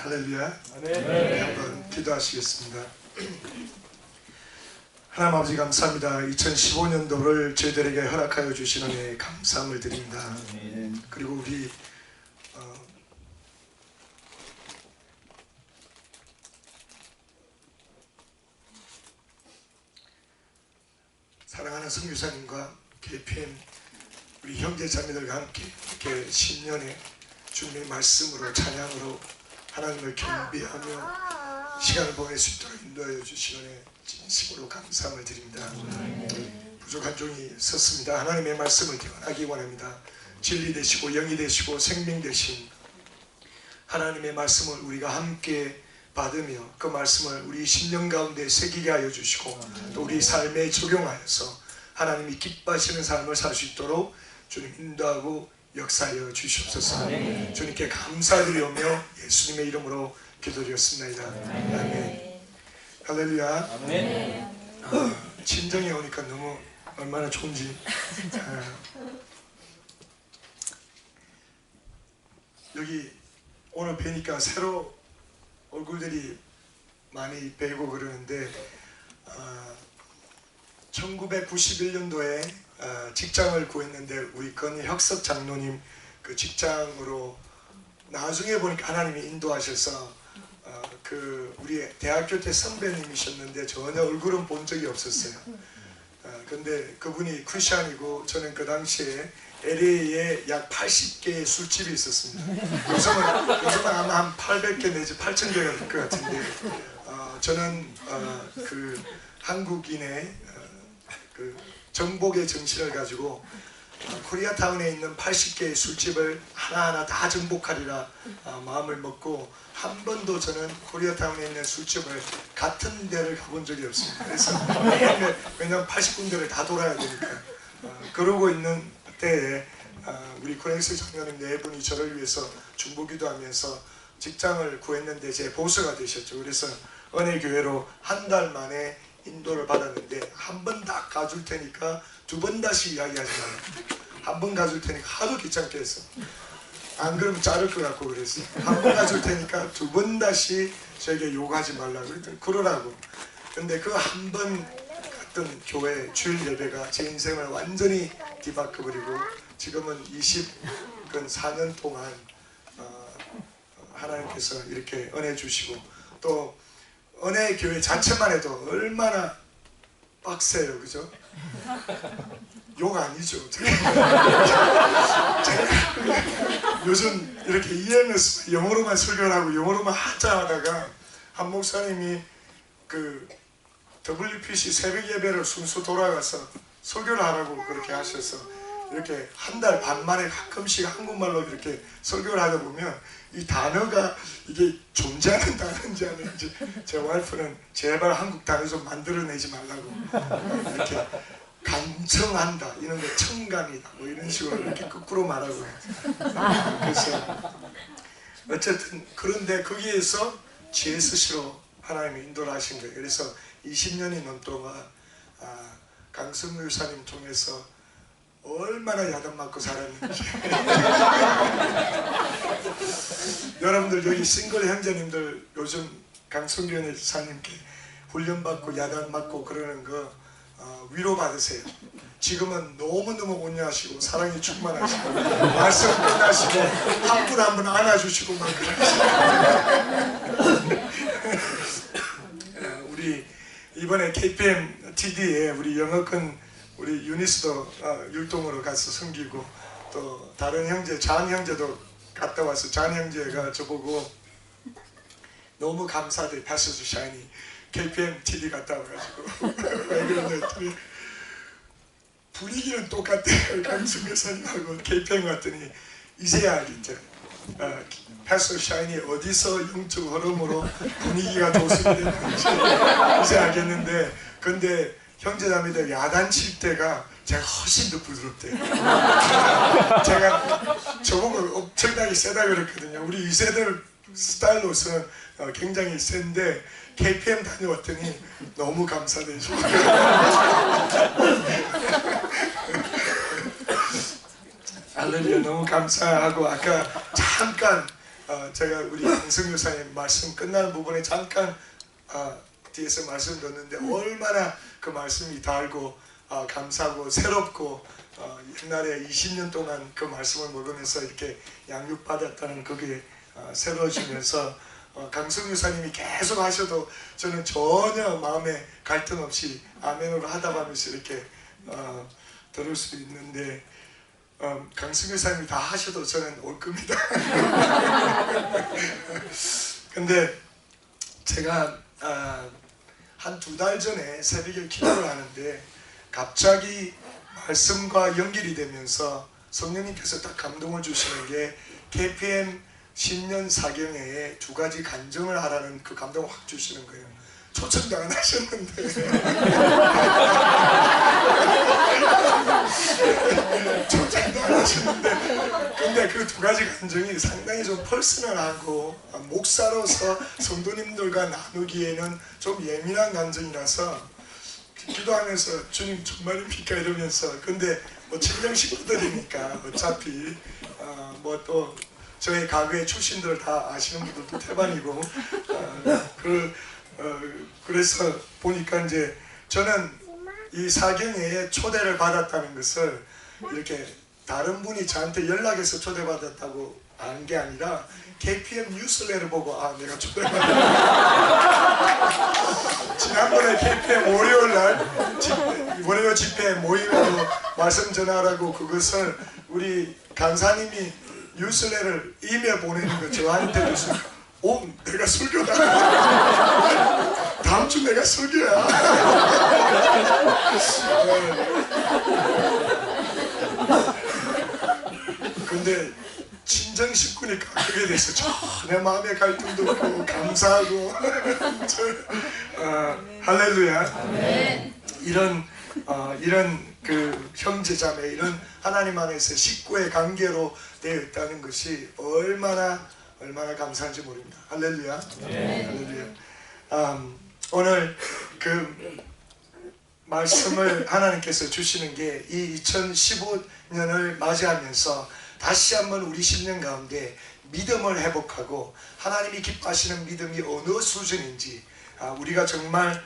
할렐루야. 네, 한번 기도하시겠습니다. 하나님 아버지 감사합니다. 2015년도를 저희들에게 허락하여 주시는 은혜에 감사함을 드립니다. 그리고 우리 사랑하는 선교사님과 KPM 우리 형제자매들과 함께 이렇게 신년에 주님의 말씀으로 찬양으로 하나님을 경배하며 시간을 보낼 수 있도록 인도하여 주시는 진심으로 감사함을 드립니다. 부족한 종이 섰습니다. 하나님의 말씀을 기원하기 원합니다. 진리 되시고 영이 되시고 생명 되신 하나님의 말씀을 우리가 함께 받으며 그 말씀을 우리 심령 가운데 새기게 하여 주시고 또 우리 삶에 적용하여서 하나님이 기뻐하시는 삶을 살 수 있도록 주님 인도하고 역사하여 주시옵소서. 주님께 감사드리오며 예수님의 이름으로 기도드렸습니다. 아멘. 할렐루야. 친정에 오니까 너무 얼마나 좋은지. 여기 오늘 뵈니까 새로 얼굴들이 많이 뵈고 그러는데 1991년도에 직장을 구했는데 우리 건혁석 장로님 그 직장으로 나중에 보니까 하나님이 인도하셔서 그 우리 대학교 때 선배님이셨는데 전혀 얼굴은 본 적이 없었어요. 근데 그분이 크리스찬이고 저는 그 당시에 LA에 약 80개의 술집이 있었습니다. 요즘은 아마 한 800개 내지 8,000개가 될 것 같은데 저는 그 한국인의 그 정복의 정신을 가지고 코리아타운에 있는 80개의 술집을 하나하나 다 정복하리라 마음을 먹고 한 번도 저는 코리아타운에 있는 술집을 같은 데를 가본 적이 없습니다. 그래서 왜냐하면 80군데를 다 돌아야 되니까 그러고 있는 때에 우리 코넥스 장로님 네 분이 저를 위해서 중보기도하면서 직장을 구했는데 제 보수가 되셨죠. 그래서 은혜교회로 한 달 만에 인도를 받았는데 한 번 다 가줄 테니까 두 번 다시 이야기하지 말라. 한 번 가줄 테니까 하도 귀찮게 했어. 안 그러면 자를 것 같고 그랬어. 한 번 가줄 테니까 두 번 다시 저에게 욕하지 말라고 그랬더니 그러라고. 근데 그 한 번 갔던 교회 주일 예배가 제 인생을 완전히 뒤바꿔버리고 지금은 24년 동안 하나님께서 이렇게 은혜 주시고 또 은혜의 교회 자체만 해도 얼마나 빡세요, 그죠? 욕 아니죠. 제가 요즘 이렇게 EMS 영어로만 설교를 하고 영어로만 한참 하다가 한 목사님이 그 WPC 새벽 예배를 순서 돌아가서 설교를 하라고 그렇게 하셔서 이렇게 한 달 반 만에 가끔씩 한국말로 이렇게 설교를 하다 보면 이 단어가 이게 존재하는 단어인지 아닌지 제 와이프는 제발 한국 단어 좀 만들어내지 말라고 이렇게 간청한다 이런 거 청간이다 뭐 이런 식으로 이렇게 거꾸로 말하고 그래서 어쨌든 그런데 거기에서 GSC로 하나님이 인도를 하신 거예요. 그래서 20년이 넘도록 강성무 유사님 통해서 얼마나 야단 맞고 살았는지 여러분들 여기 싱글 형제님들 요즘 강성규 여사님께 훈련받고 야단 맞고 그러는 거 위로받으세요. 지금은 너무너무 온유하시고 사랑이 충만하시고 말씀 끝나시고 한 분 한 분 안아주시고 막 그러시고 우리 이번에 KPM TD에 우리 영어권 우리 유니스도 율동으로 가서 섬기고 또 다른 형제 장 형제도 갔다 와서 장 형제가 저보고 너무 감사드려 패스주 샤이니 KPM TD 갔다 와가지고 왜 그러냐 했더니 분위기는 똑같아요. 강승 여사님하고 KPM 갔더니 이제야 이제 패스주 샤이니 어디서 영적 흐름으로 분위기가 조성이 됐는지 이제 알겠는데 근데 형제자매들 야단 칠 때가 제가 훨씬 더 부드럽대요. 제가 저보고 엄청나게 세다 그랬거든요. 우리 2세들 스타일로서는 굉장히 센데 KPM 다녀왔더니 너무 감사되죠. 할렐루야 너무 감사하고 아까 잠깐 제가 우리 강성 교사님 말씀 끝나는 부분에 잠깐 뒤에서 말씀 듣는데 얼마나 그 말씀이 달고 감사하고 새롭고 옛날에 20년 동안 그 말씀을 먹으면서 이렇게 양육받았다는 그게 새로워지면서 강성 교사님이 계속 하셔도 저는 전혀 마음에 갈등 없이 아멘으로 하다 가면서 이렇게 들을 수 있는데 강승 교사님이 다 하셔도 저는 올 겁니다. 근데 제가 한 2달 전에 새벽에 기도를 하는데 갑자기 말씀과 연결이 되면서 성령님께서 딱 감동을 주시는 게 KPM 신년 사경회에 2가지 간증을 하라는 그 감동을 확 주시는 거예요. 초청도 안 하셨는데 초청도 안 하셨는데 근데 그 2가지 간증이 상당히 좀 퍼스널하고 목사로서 성도님들과 나누기에는 좀 예민한 간증이라서 기도하면서 주님 정말입니까 이러면서 근데 뭐 친정 식구들이니까 어차피 뭐 또 저희 가게의 출신들 다 아시는 분들도 태반이고 그래서 보니까 이제 저는 이 사경회에 초대를 받았다는 것을 이렇게 다른 분이 저한테 연락해서 초대받았다고 아는 게 아니라 KPM 뉴스레터를 보고 내가 초대받았다. 지난번에 KPM 월요일날 월요 집회 모임으로 말씀 전하라고 그것을 우리 강사님이 뉴스레터를 이메일 보내는 거 저한테 무슨 내가 설교다. 다음 주 내가 설교야. 근데 친정 식구니까 그게 돼서 내 마음의 갈등도 없고 감사하고 할렐루야. 이런 그 형제자매 이런 하나님 안에서 식구의 관계로 되어 있다는 것이 얼마나 감사한지 모릅니다. 할렐루야. 할렐루야. 오늘 그 말씀을 하나님께서 주시는 게 이 2015년을 맞이하면서 다시 한번 우리 10년 가운데 믿음을 회복하고 하나님이 기뻐하시는 믿음이 어느 수준인지 우리가 정말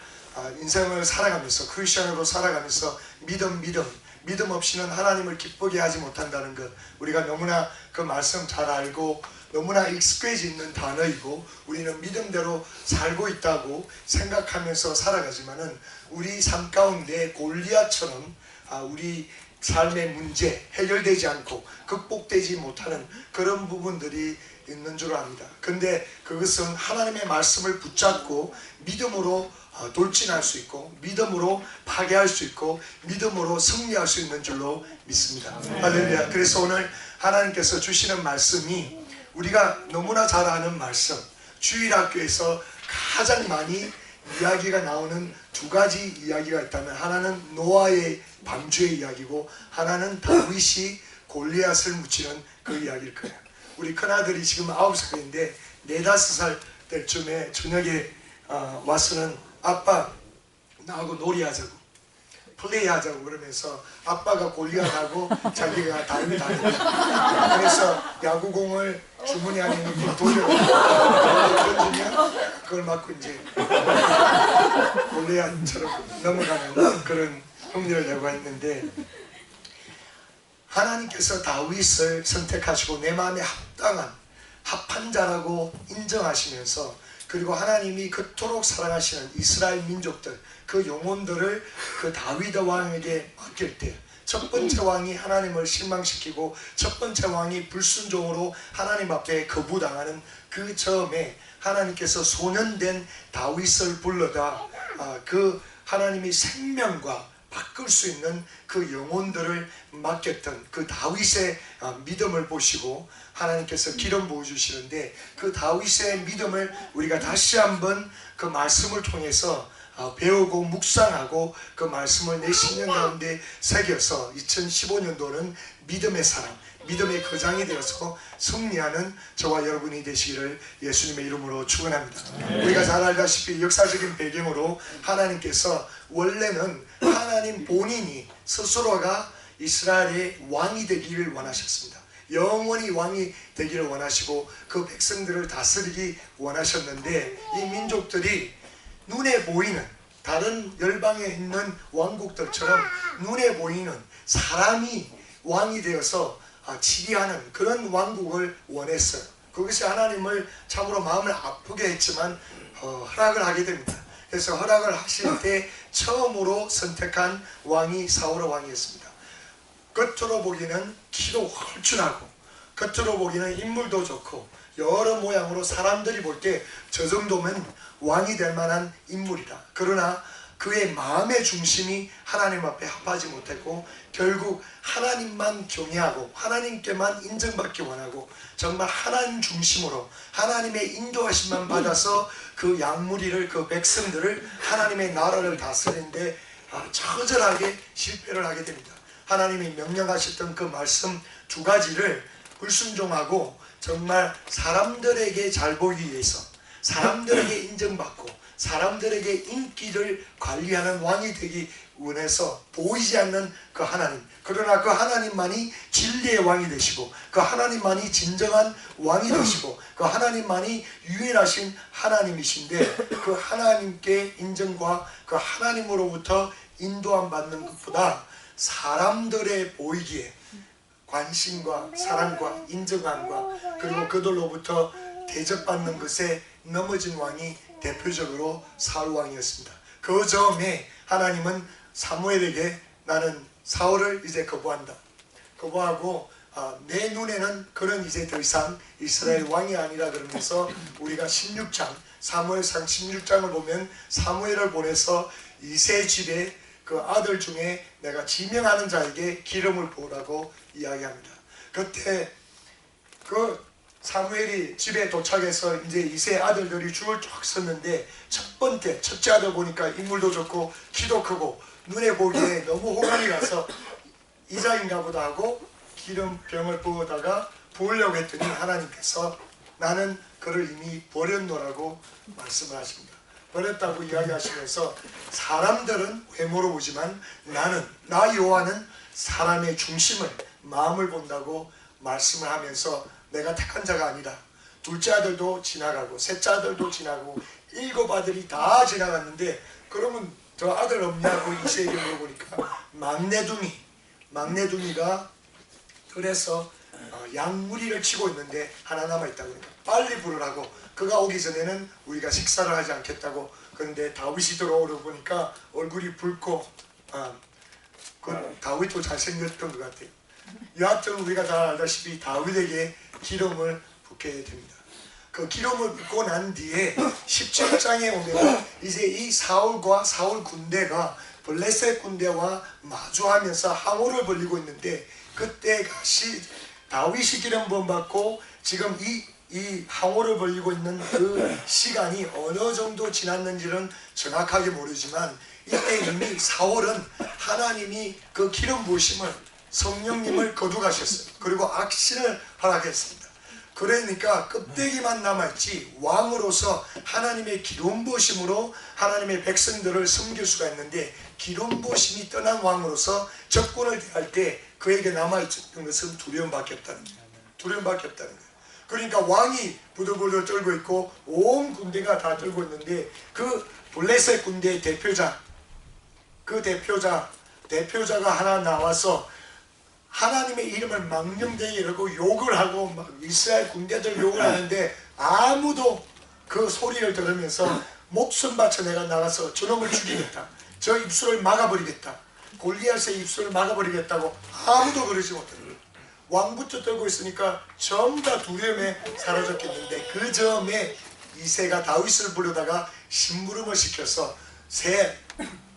인생을 살아가면서 크리스천으로 살아가면서 믿음 없이는 하나님을 기쁘게 하지 못한다는 것 우리가 너무나 그 말씀 잘 알고 너무나 익숙해져 있는 단어이고 우리는 믿음대로 살고 있다고 생각하면서 살아가지만은 우리 삶 가운데 골리앗처럼 우리 삶의 문제 해결되지 않고 극복되지 못하는 그런 부분들이 있는 줄 압니다. 근데 그것은 하나님의 말씀을 붙잡고 믿음으로 돌진할 수 있고 믿음으로 파괴할 수 있고 믿음으로 승리할 수 있는 줄로 믿습니다. 할렐루야. 그래서 오늘 하나님께서 주시는 말씀이 우리가 너무나 잘 아는 말씀 주일학교에서 가장 많이 이야기가 나오는 2가지 이야기가 있다면 하나는 노아의 방주의 이야기고 하나는 다윗이 골리앗을 묻히는 그 이야기일 거예요. 우리 큰아들이 지금 9살인데 4, 5살 때쯤에 저녁에 와서는 아빠 나하고 놀이하자고 플레이하자고 그러면서 아빠가 골리앗하고 자기가 다윗 그래서 야구공을 주머니 안에 넣고 던지면 그걸 맞고 이제 골리앗처럼 넘어가는 그런 흉내를 내고 했는데 하나님께서 다윗을 선택하시고 내 마음에 합한 자라고 인정하시면서 그리고 하나님이 그토록 사랑하시는 이스라엘 민족들 그 영혼들을 그 다윗 왕에게 맡길 때 첫 번째 왕이 하나님을 실망시키고 첫 번째 왕이 불순종으로 하나님 앞에 거부당하는 그 점에 하나님께서 소년된 다윗을 불러다 그 하나님이 생명과 바꿀 수 있는 그 영혼들을 맡겼던 그 다윗의 믿음을 보시고 하나님께서 기름 부어주시는데 그 다윗의 믿음을 우리가 다시 한번 그 말씀을 통해서 배우고 묵상하고 그 말씀을 내 신년 가운데 새겨서 2015년도는 믿음의 사람 믿음의 거장이 되어서 승리하는 저와 여러분이 되시기를 예수님의 이름으로 축원합니다. 우리가 잘 알다시피 역사적인 배경으로 하나님께서 원래는 하나님 본인이 스스로가 이스라엘의 왕이 되기를 원하셨습니다. 영원히 왕이 되기를 원하시고 그 백성들을 다스리기 원하셨는데, 이 민족들이 눈에 보이는 다른 열방에 있는 왕국들처럼 눈에 보이는 사람이 왕이 되어서 치리하는 그런 왕국을 원했어요. 그것이 하나님을 참으로 마음을 아프게 했지만 허락을 하게 됩니다. 그래서 허락을 하실 때 처음으로 선택한 왕이 사울 왕이었습니다. 겉으로 보기에는 키도 헐쭉하고 겉으로 보기에는 인물도 좋고 여러 모양으로 사람들이 볼 때 저 정도면 왕이 될 만한 인물이다. 그러나 그의 마음의 중심이 하나님 앞에 합하지 못했고 결국 하나님만 경외하고 하나님께만 인정받기 원하고 정말 하나님 중심으로 하나님의 인도하심만 받아서 그 양무리를, 그 백성들을, 하나님의 나라를 다스리는데 처절하게 실패를 하게 됩니다. 하나님이 명령하셨던 그 말씀 두 가지를 불순종하고 정말 사람들에게 잘 보이기 위해서, 사람들에게 인정받고 사람들에게 인기를 관리하는 왕이 되기 원해서 보이지 않는 그 하나님, 그러나 그 하나님만이 진리의 왕이 되시고 그 하나님만이 진정한 왕이 되시고 그 하나님만이 유일하신 하나님이신데, 그 하나님께 인정과 그 하나님으로부터 인도함 받는 것보다 사람들의 보이기에 관심과 사랑과 인정함과 그리고 그들로부터 대접받는 것에 넘어진 왕이 대표적으로 사울 왕이었습니다. 그 점에 하나님은 사무엘에게 나는 사울을 이제 거부한다. 거부하고 내 눈에는 그런 이제 더 이상 이스라엘 왕이 아니라 그러면서 우리가 16장 사무엘상 16장을 보면 사무엘을 보내서 이새 집에 그 아들 중에 내가 지명하는 자에게 기름을 부으라고 이야기합니다. 그때 그 사무엘이 집에 도착해서 이제 이세 아들들이 줄을 쫙 섰는데 첫째 아들 보니까 인물도 좋고 키도 크고 눈에 보기에 너무 호감이 가서 이자인가 보다 하고 기름병을 부어다가 부으려고 했더니 하나님께서 나는 그를 이미 버렸노라고 말씀을 하십니다. 버렸다고 이야기하시면서 사람들은 외모로 보지만 나 여호와는 사람의 중심을, 마음을 본다고 말씀을 하면서 내가 택한 자가 아니라 둘째 아들도 지나가고 셋째 아들도 지나고 7 아들이 다 지나갔는데 그러면 저 아들 없냐고 이세에게 물어보니까 막내둥이가 그래서 양무리를 치고 있는데 하나 남아있다고 하니까 빨리 부르라고, 그가 오기 전에는 우리가 식사를 하지 않겠다고. 그런데 다윗이 들어오려 보니까 얼굴이 붉고 다윗도 잘생겼던 것 같아요. 여하튼 우리가 잘 알다시피 다윗에게 기름을 붓게 됩니다. 그 기름을 붓고 난 뒤에 17장에 오면 이제 이 사울과 사울 군대가 블레셋 군대와 마주하면서 항우를 벌리고 있는데, 그때가 다윗이 기름 부음 받고 지금 이 항우를 벌리고 있는 그 시간이 어느 정도 지났는지는 정확하게 모르지만 이때 이미 사울은 하나님이 그 기름 부으심을, 성령님을 거두가셨어요. 그리고 악신을 허락했습니다. 그러니까 껍데기만 남아있지 왕으로서 하나님의 기름 부으심으로 하나님의 백성들을 섬길 수가 있는데, 기름 부으심이 떠난 왕으로서 적군을 대할 때 그에게 남아있던 것은 두려움밖에 없다는 거예요. 두려움밖에 없다는 거예요. 그러니까 왕이 부들부들 떨고 있고 온 군대가 다 떨고 있는데 그 블레셋 군대의 대표자, 그 대표자가 하나 나와서 하나님의 이름을 망령되게 이러고 욕을 하고 막 이스라엘 군대들 욕을 하는데 아무도 그 소리를 들으면서 목숨 바쳐 내가 나가서 저놈을 죽이겠다, 저 입술을 막아버리겠다, 골리앗의 입술을 막아버리겠다고 아무도 그러지 못해요. 왕부터 떨고 있으니까 전부 다 두려움에 사로잡혔는데, 그 점에 이새가 다윗을 부르다가 심부름을 시켜서 세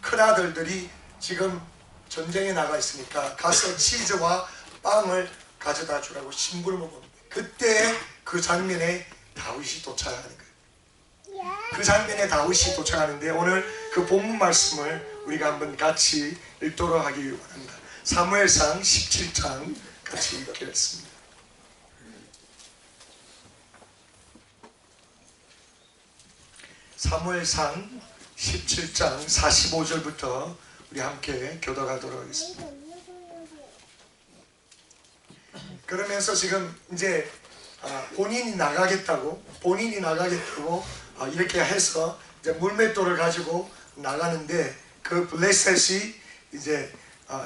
큰아들들이 지금 전쟁에 나가 있으니까 가서 치즈와 빵을 가져다 주라고 심부름을 봅니다. 그때 그 장면에 다윗이 도착하는 거예요. 그 장면에 다윗이 도착하는데 오늘 그 본문 말씀을 우리가 한번 같이 읽도록 하기 원합니다. 사무엘상 17장 같이 읽겠습니다. 사무엘상 17장 45절부터 우리 함께 교독하도록 하겠습니다. 그러면서 지금 이제 본인이 나가겠다고 이렇게 해서 이제 물맷돌을 가지고 나가는데 그 블레셋이 이제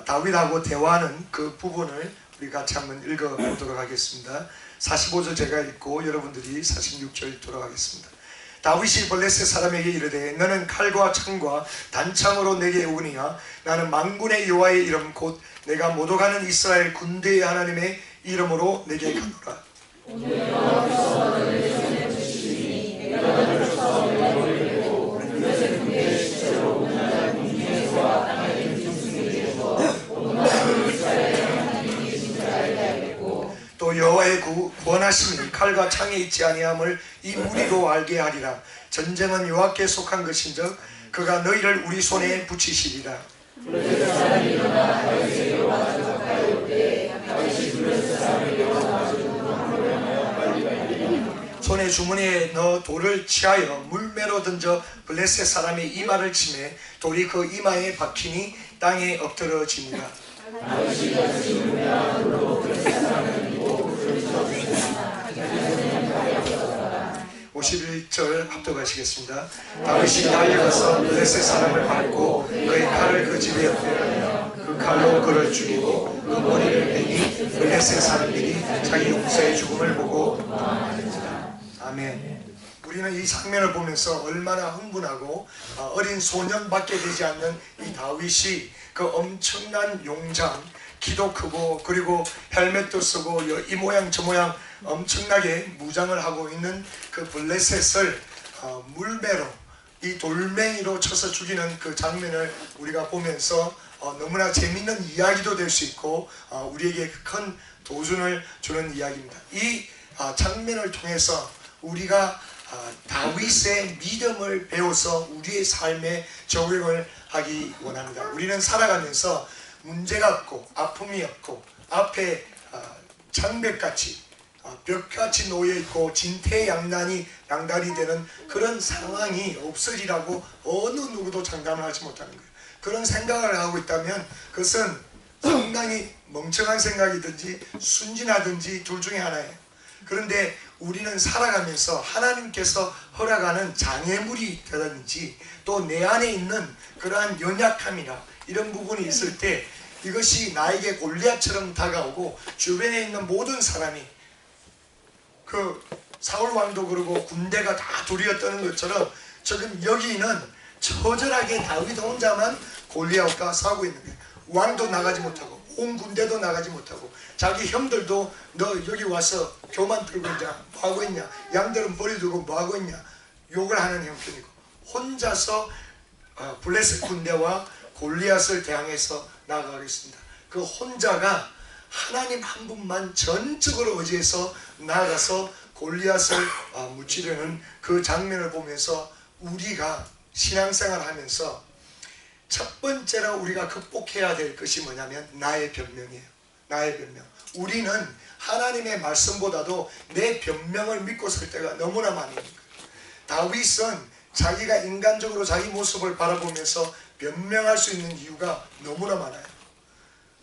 다윗하고 대화하는 그 부분을 우리 같이 한번 읽어보도록 하겠습니다. 45절 제가 읽고 여러분들이 46절 읽도록 하겠습니다. 다윗이 블레셋 사람에게 이르되 너는 칼과 창과 단창으로 내게 오니야. 나는 만군의 여호와의 이름 곧 내가 모독하는 이스라엘 군대의 하나님의 이름으로 내게 가노라. 또 여호와의 구원하심이 칼과 창에 있지 아니함을 이 무리로 알게 하리라. 전쟁은 여호와께 속한 것인즉 그가 너희를 우리 손에 붙이시리라. 손에 주머니에 넣어 돌을 취하여 물매로 던져 블레셋 사람의 이마를 치매 돌이 그 이마에 박히니 땅에 엎드러지니라. 51절 합독하시겠습니다. 다윗이 달려가서 블레셋 사람을 밟고 그의 칼을 그 집에 엎드려 그 칼로 그를 죽이고 그 머리를 베니 블레셋 사람들이 자기 용사의 죽음을 보고 아멘. 우리는 이 장면을 보면서 얼마나 흥분하고 어린 소년밖에 되지 않는 이 다윗이 그 엄청난 용장, 키도 크고 그리고 헬멧도 쓰고 이 모양 저 모양 엄청나게 무장을 하고 있는 그 블레셋을 물매로 이 돌멩이로 쳐서 죽이는 그 장면을 우리가 보면서 너무나 재밌는 이야기도 될 수 있고 우리에게 큰 도전을 주는 이야기입니다. 이 장면을 통해서 우리가 다윗의 믿음을 배워서 우리의 삶에 적용을 하기 원합니다. 우리는 살아가면서 문제가 없고 아픔이 없고 앞에 장벽같이 벽같이 놓여있고 진퇴양난이 되는 그런 상황이 없으리라고 어느 누구도 장담을 하지 못하는 거예요. 그런 생각을 하고 있다면 그것은 상당히 멍청한 생각이든지 순진하든지 둘 중에 하나예요. 그런데 우리는 살아가면서 하나님께서 허락하는 장애물이 되든지 또 내 안에 있는 그러한 연약함이나 이런 부분이 있을 때 이것이 나에게 골리앗처럼 다가오고 주변에 있는 모든 사람이 그 사울 왕도 그러고 군대가 다 두려웠다는 것처럼 지금 여기는 처절하게 다윗 혼자만 골리앗과 싸우고 있는 거예요. 왕도 나가지 못하고 온 군대도 나가지 못하고 자기 형들도 너 여기 와서 교만 들고 있냐 뭐하고 있냐 양들은 버려두고 뭐하고 있냐 욕을 하는 형편이고 혼자서 블레셋 군대와 골리앗을 대항해서 나아가겠습니다. 그 혼자가 하나님 한 분만 전적으로 의지해서 나아가서 골리앗을 무찌르는 그 장면을 보면서 우리가 신앙생활을 하면서 첫 번째로 우리가 극복해야 될 것이 뭐냐면 나의 변명이에요. 나의 변명. 우리는 하나님의 말씀보다도 내 변명을 믿고 살 때가 너무나 많이 있는 거예요. 다윗은 자기가 인간적으로 자기 모습을 바라보면서 변명할 수 있는 이유가 너무나 많아요.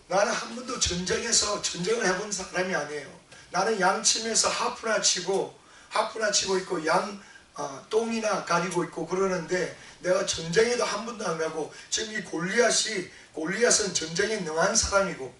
나는 한 번도 전쟁을 해본 사람이 아니에요. 나는 양치면서 하프나 치고 있고 똥이나 가리고 있고 그러는데 내가 전쟁에도 한 번도 안 가고 지금 이 골리앗은 전쟁에 능한 사람이고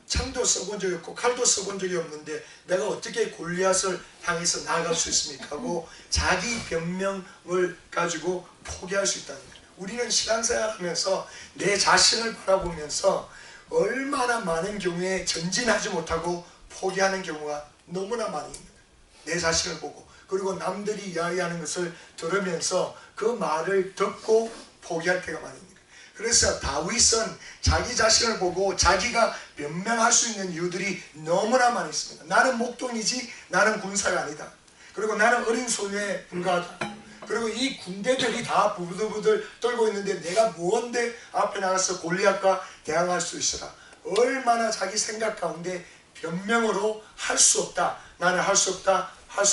창도 써본 적이 없고 칼도 써본 적이 없는데 내가 어떻게 골리앗을 향해서 나아갈 수 있습니까? 하고 자기 변명을 가지고 포기할 수 있다는 거예요. 우리는 신앙생활하면서 내 자신을 바라보면서 얼마나 많은 경우에 전진하지 못하고 포기하는 경우가 너무나 많이 있는 거예요. 내 자신을 보고 그리고 남들이 이야기하는 것을 들으면서 그 말을 듣고 포기할 때가 많이 있는 거예요. 그래서 다윗은 자기 자신을 보고 자기가 변명할 수 있는 이유들이 너무나 많이 있습니다. 나는 목동이지 나는 군사가 아니다. 그리고 나는 어린 소녀에 불과하다. 그리고 이 군대들이 다 부들부들 떨고 있는데 내가 뭔데 앞에 나가서 골리앗과 대항할 수 있으라. 얼마나 자기 생각 가운데 변명으로 할 수 없다. 나는 할 수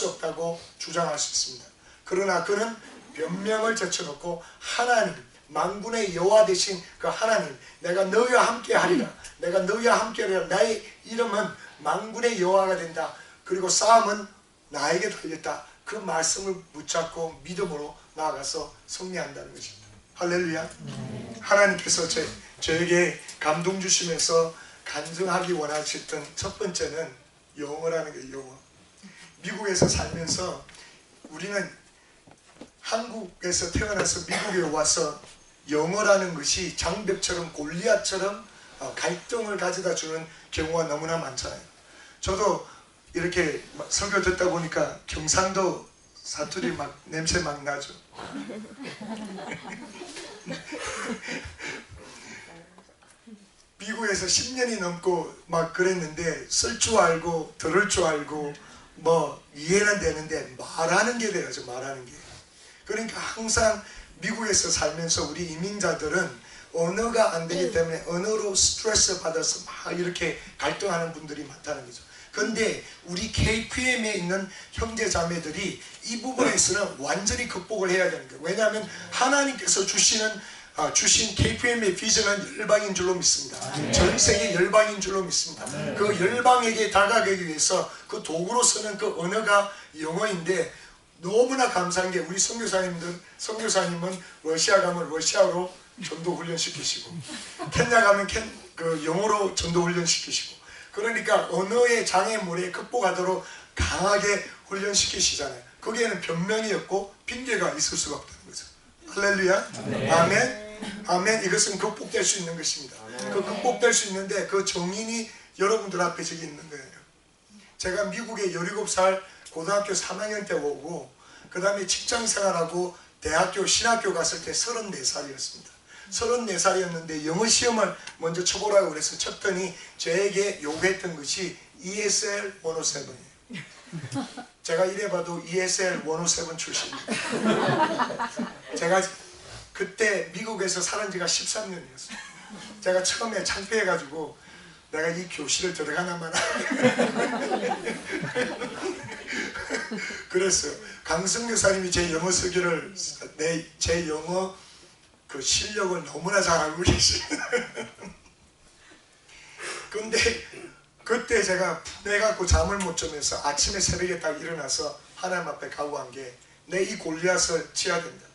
없다고 주장할 수 있습니다. 그러나 그는 변명을 제쳐놓고 하나님 만군의 여호와 되신 그 하나님 내가 너희와 함께 하리라. 내가 너희와 함께 하리라. 나의 이름은 만군의 여호와가 된다. 그리고 싸움은 나에게 달렸다. 그 말씀을 붙잡고 믿음으로 나아가서 승리한다는 것입니다. 할렐루야. 하나님께서 저에게 감동 주시면서 간증하기 원하셨던 첫 번째는 영어라는 거예요. 영어. 미국에서 살면서 우리는 한국에서 태어나서 미국에 와서 영어라는 것이 장벽처럼 골리앗처럼 갈등을 가져다 주는 경우가 너무나 많잖아요. 저도 이렇게 설교 듣다 보니까 경상도 사투리 막 냄새 막 나죠. 미국에서 10년이 넘고 막 그랬는데 쓸 줄 알고 들을 줄 알고 뭐 이해는 되는데 말하는 게 돼야죠. 말하는 게. 그러니까 항상 미국에서 살면서 우리 이민자들은 언어가 안 되기 때문에 언어로 스트레스 받아서 막 이렇게 갈등하는 분들이 많다는 거죠. 그런데 우리 KPM에 있는 형제 자매들이 이 부분에서는 완전히 극복을 해야 되는 거예요. 왜냐하면 하나님께서 주신 KPM의 비전은 열방인 줄로 믿습니다. 전 세계 열방인 줄로 믿습니다. 그 열방에게 다가가기 위해서 그 도구로서는 그 언어가 영어인데, 너무나 감사한 게 우리 선교사님은 러시아 가면 러시아로 전도 훈련 시키시고, 케냐 가면 그 영어로 전도 훈련 시키시고, 그러니까 언어의 장애물에 극복하도록 강하게 훈련 시키시잖아요. 거기에는 변명이 없고 핑계가 있을 수가 없다는 거죠. 할렐루야. 네. 아멘. 아멘. 이것은 극복될 수 있는 것입니다. 그 극복될 수 있는데 그 정인이 여러분들 앞에 저기 있는 거예요. 제가 미국에 17살 고등학교 3학년 때 오고, 그 다음에 직장생활하고 대학교 신학교 갔을 때 34살이었습니다. 34살이었는데 영어 시험을 먼저 쳐보라고 그래서 쳤더니 저에게 요구했던 것이 ESL 107이에요. 제가 이래봐도 ESL 107 출신입니다. 제가 그때 미국에서 살은 지가 13년이었어요. 제가 처음에 창피해가지고 내가 이 교실을 들어가나마나 그랬어요. 강승 교사님이 제 영어 설교를 제 영어 그 실력을 너무나 잘 알고 계시네요. 근데 그때 제가 분해갖고 잠을 못 자면서 아침에 새벽에 딱 일어나서 하나님 앞에 각오한 게, 내 이 골리앗을 치야 된다.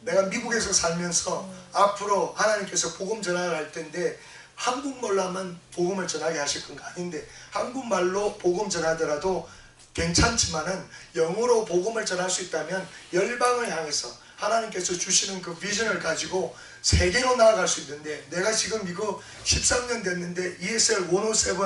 내가 미국에서 살면서 앞으로 하나님께서 복음 전하를 할 텐데 한국말로 하면 복음을 전하게 하실 건 아닌데, 한국말로 복음 전하더라도 괜찮지만은 영어로 복음을 전할 수 있다면 열방을 향해서 하나님께서 주시는 그 비전을 가지고 세계로 나아갈 수 있는데, 내가 지금 이거 13년 됐는데 ESL 107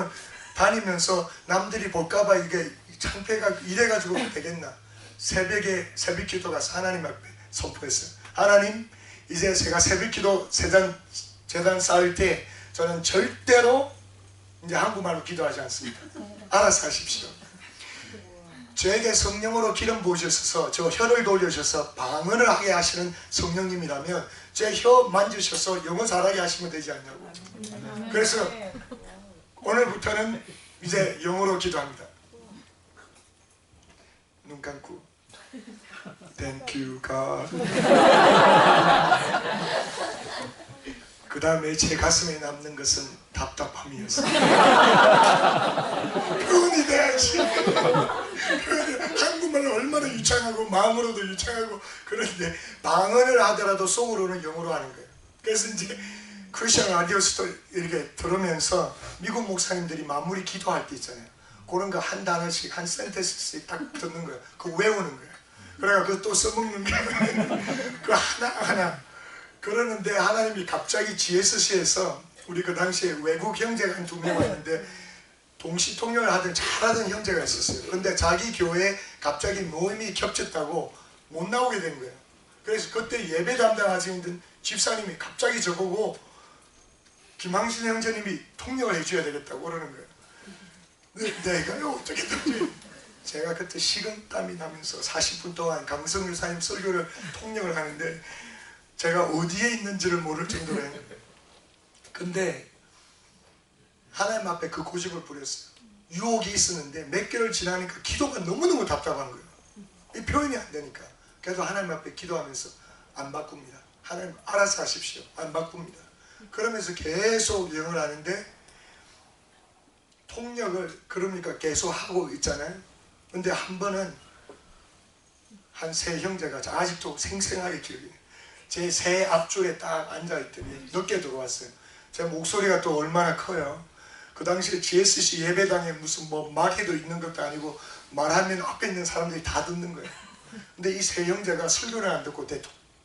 다니면서 남들이 볼까봐 이게 창피해가 이래가지고 되겠나. 새벽에 새벽 기도 가서 하나님 앞에 선포했어요. 하나님, 이제 제가 새벽 기도 재단 쌓을 때 저는 절대로 이제 한국말로 기도하지 않습니다. 알아서 하십시오. 저에게 성령으로 기름 부으셔서 저 혀를 돌려주셔서 방언을 하게 하시는 성령님이라면 제 혀 만지셔서 영어 잘하게 하시면 되지 않냐고. 그래서 오늘부터는 이제 영어로 기도합니다. 눈 감고 Thank you God. 그 다음에 제 가슴에 남는 것은 답답함이었어요. 표현이 돼야지. 한국말은 얼마나 유창하고 마음으로도 유창하고, 그런데 방언을 하더라도 속으로는 영어로 하는 거예요. 그래서 이제 크리스천 라디오스도 이렇게 들으면서 미국 목사님들이 마무리 기도할 때 있잖아요. 그런 거 한 단어씩 한 센텐스씩 딱 듣는 거예요. 그거 외우는 거예요. 그래가 그거 또 써먹는 거예요. 그 하나하나. 그러는데 하나님이 갑자기 GSC에서 우리 그 당시에 외국 형제가 한 2명 왔는데 동시 통역을 잘하던 형제가 있었어요. 그런데 자기 교회에 갑자기 모임이 겹쳤다고 못 나오게 된 거예요. 그래서 그때 예배 담당하시는 집사님이 갑자기 저보고 김항신 형제님이 통역을 해줘야 되겠다고 그러는 거예요. 내가요 어떻게 되지? 제가 그때 식은땀이 나면서 40분 동안 강성 교사님 설교를 통역을 하는데 제가 어디에 있는지를 모를 정도로 했는데, 근데 하나님 앞에 그 고집을 부렸어요. 유혹이 있었는데 몇 개월 지나니까 기도가 너무너무 답답한 거예요. 이 표현이 안 되니까. 그래서 하나님 앞에 기도하면서 안 바꿉니다. 하나님 알아서 하십시오. 안 바꿉니다. 그러면서 계속 영을 하는데 통역을 그러니까 계속 하고 있잖아요. 근데 한 번은 한 세 형제가 아직도 생생하게 기억이 나요. 제 새 앞줄에 딱 앉아있더니 늦게 들어왔어요. 제 목소리가 또 얼마나 커요. 그 당시에 GSC 예배당에 무슨 뭐 마개도 있는 것도 아니고 말하면 앞에 있는 사람들이 다 듣는 거예요. 근데 이 세 형제가 설교를 안 듣고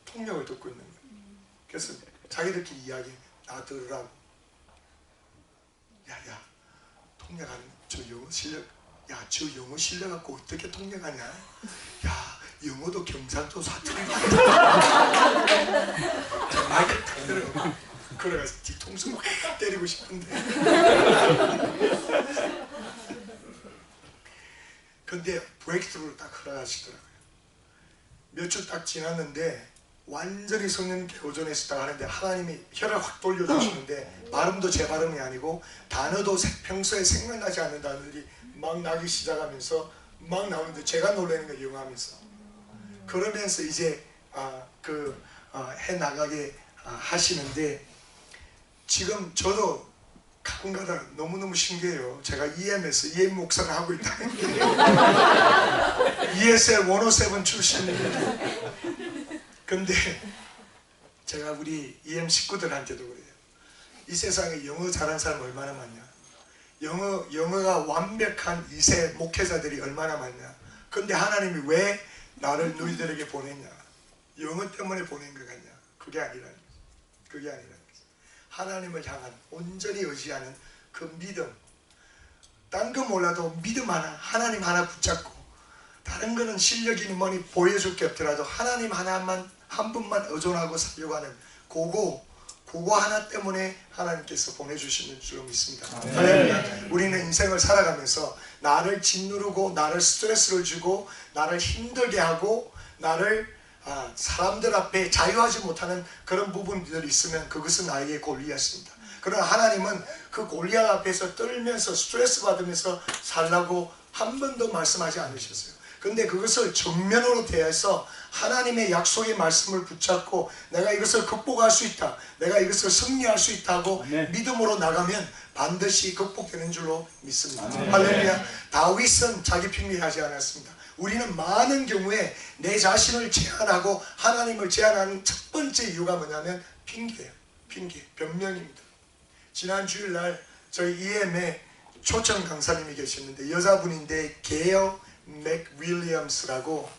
통역을 듣고 있는 거예요. 그래서 자기들끼리 이야기, 나 들으라고. 야야, 통역하는 저 영어 실력, 야 저 영어 실력 갖고 어떻게 통역하냐? 야 영어도 경상도 사투리 같아. 마이크 딱 들어. 그래가지고 뒤통수 막 때리고 싶은데. 근데 브레이크스루로 딱 흘러가시더라고요. 몇 주 딱 지났는데 완전히 성령님께 의존해서 하는데 하나님이 혀를 확 돌려주시는데 발음도 제 발음이 아니고 단어도 평소에 생각나지 않는 단어들이 막 나기 시작하면서 막 나오는데 제가 놀라는 거 영하면서 그러면서 이제 해나가게 하시는데 지금 저도 가끔가다 너무너무 신기해요. 제가 EM 목사를 하고 있다는 게 ESL 107 출신인데 근데 제가 우리 EM 식구들한테도 그래요. 이 세상에 영어 잘하는 사람 얼마나 많냐. 영어가 완벽한 2세 목회자들이 얼마나 많냐. 근데 하나님이 왜 나를 너희들에게 보냈냐. 영어 때문에 보낸 것 같냐. 그게 아니라는 거죠. 그게 아니라는 거죠. 하나님을 향한 온전히 의지하는 그 믿음. 딴 거 몰라도 믿음 하나님 하나 붙잡고 다른 거는 실력이니 뭐니 보여줄 게 없더라도 하나님 하나만 한 분만 의존하고 살려고 하는 그거 하나 때문에 하나님께서 보내주시는 줄로 믿습니다. 할렐루야. 우리는 인생을 살아가면서 나를 짓누르고 나를 스트레스를 주고 나를 힘들게 하고 나를 사람들 앞에 자유하지 못하는 그런 부분들이 있으면 그것은 나에게 골리앗입니다. 그러나 하나님은 그 골리앗 앞에서 떨면서 스트레스 받으면서 살라고 한 번도 말씀하지 않으셨어요. 근데 그것을 정면으로 대해서 하나님의 약속의 말씀을 붙잡고 내가 이것을 극복할 수 있다. 내가 이것을 승리할 수 있다고 믿음으로 나가면 반드시 극복되는 줄로 믿습니다. 할렐루야. 다윗은 자기 핑계하지 않았습니다. 우리는 많은 경우에 내 자신을 제한하고 하나님을 제한하는 첫 번째 이유가 뭐냐면 핑계예요. 핑계, 변명입니다. 지난 주일날 저희 EM에 초청 강사님이 계셨는데 여자분인데 게어 맥윌리엄스라고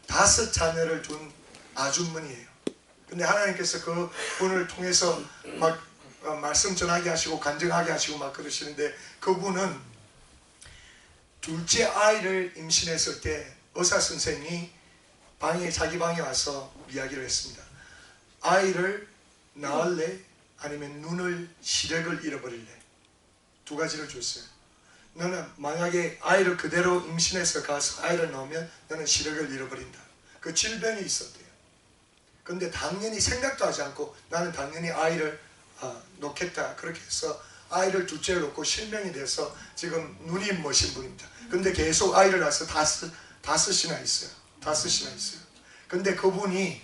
5 자녀를 둔 아주머니예요. 근데 하나님께서 그 분을 통해서 막 말씀 전하게 하시고 간증하게 하시고 막 그러시는데 그분은 둘째 아이를 임신했을 때 의사 선생이 자기 방에 와서 이야기를 했습니다. 아이를 낳을래? 아니면 눈을 시력을 잃어버릴래? 두 가지를 줬어요. 너는 만약에 아이를 그대로 임신해서 가서 아이를 낳으면 너는 시력을 잃어버린다. 그 질병이 있었대요. 근데 당연히 생각도 하지 않고 나는 당연히 아이를 놓겠다. 그렇게 해서 아이를 둘째를 놓고 실명이 돼서 지금 눈이 머신 분입니다. 근데 계속 아이를 낳아서 다섯이나 있어요. 근데 그분이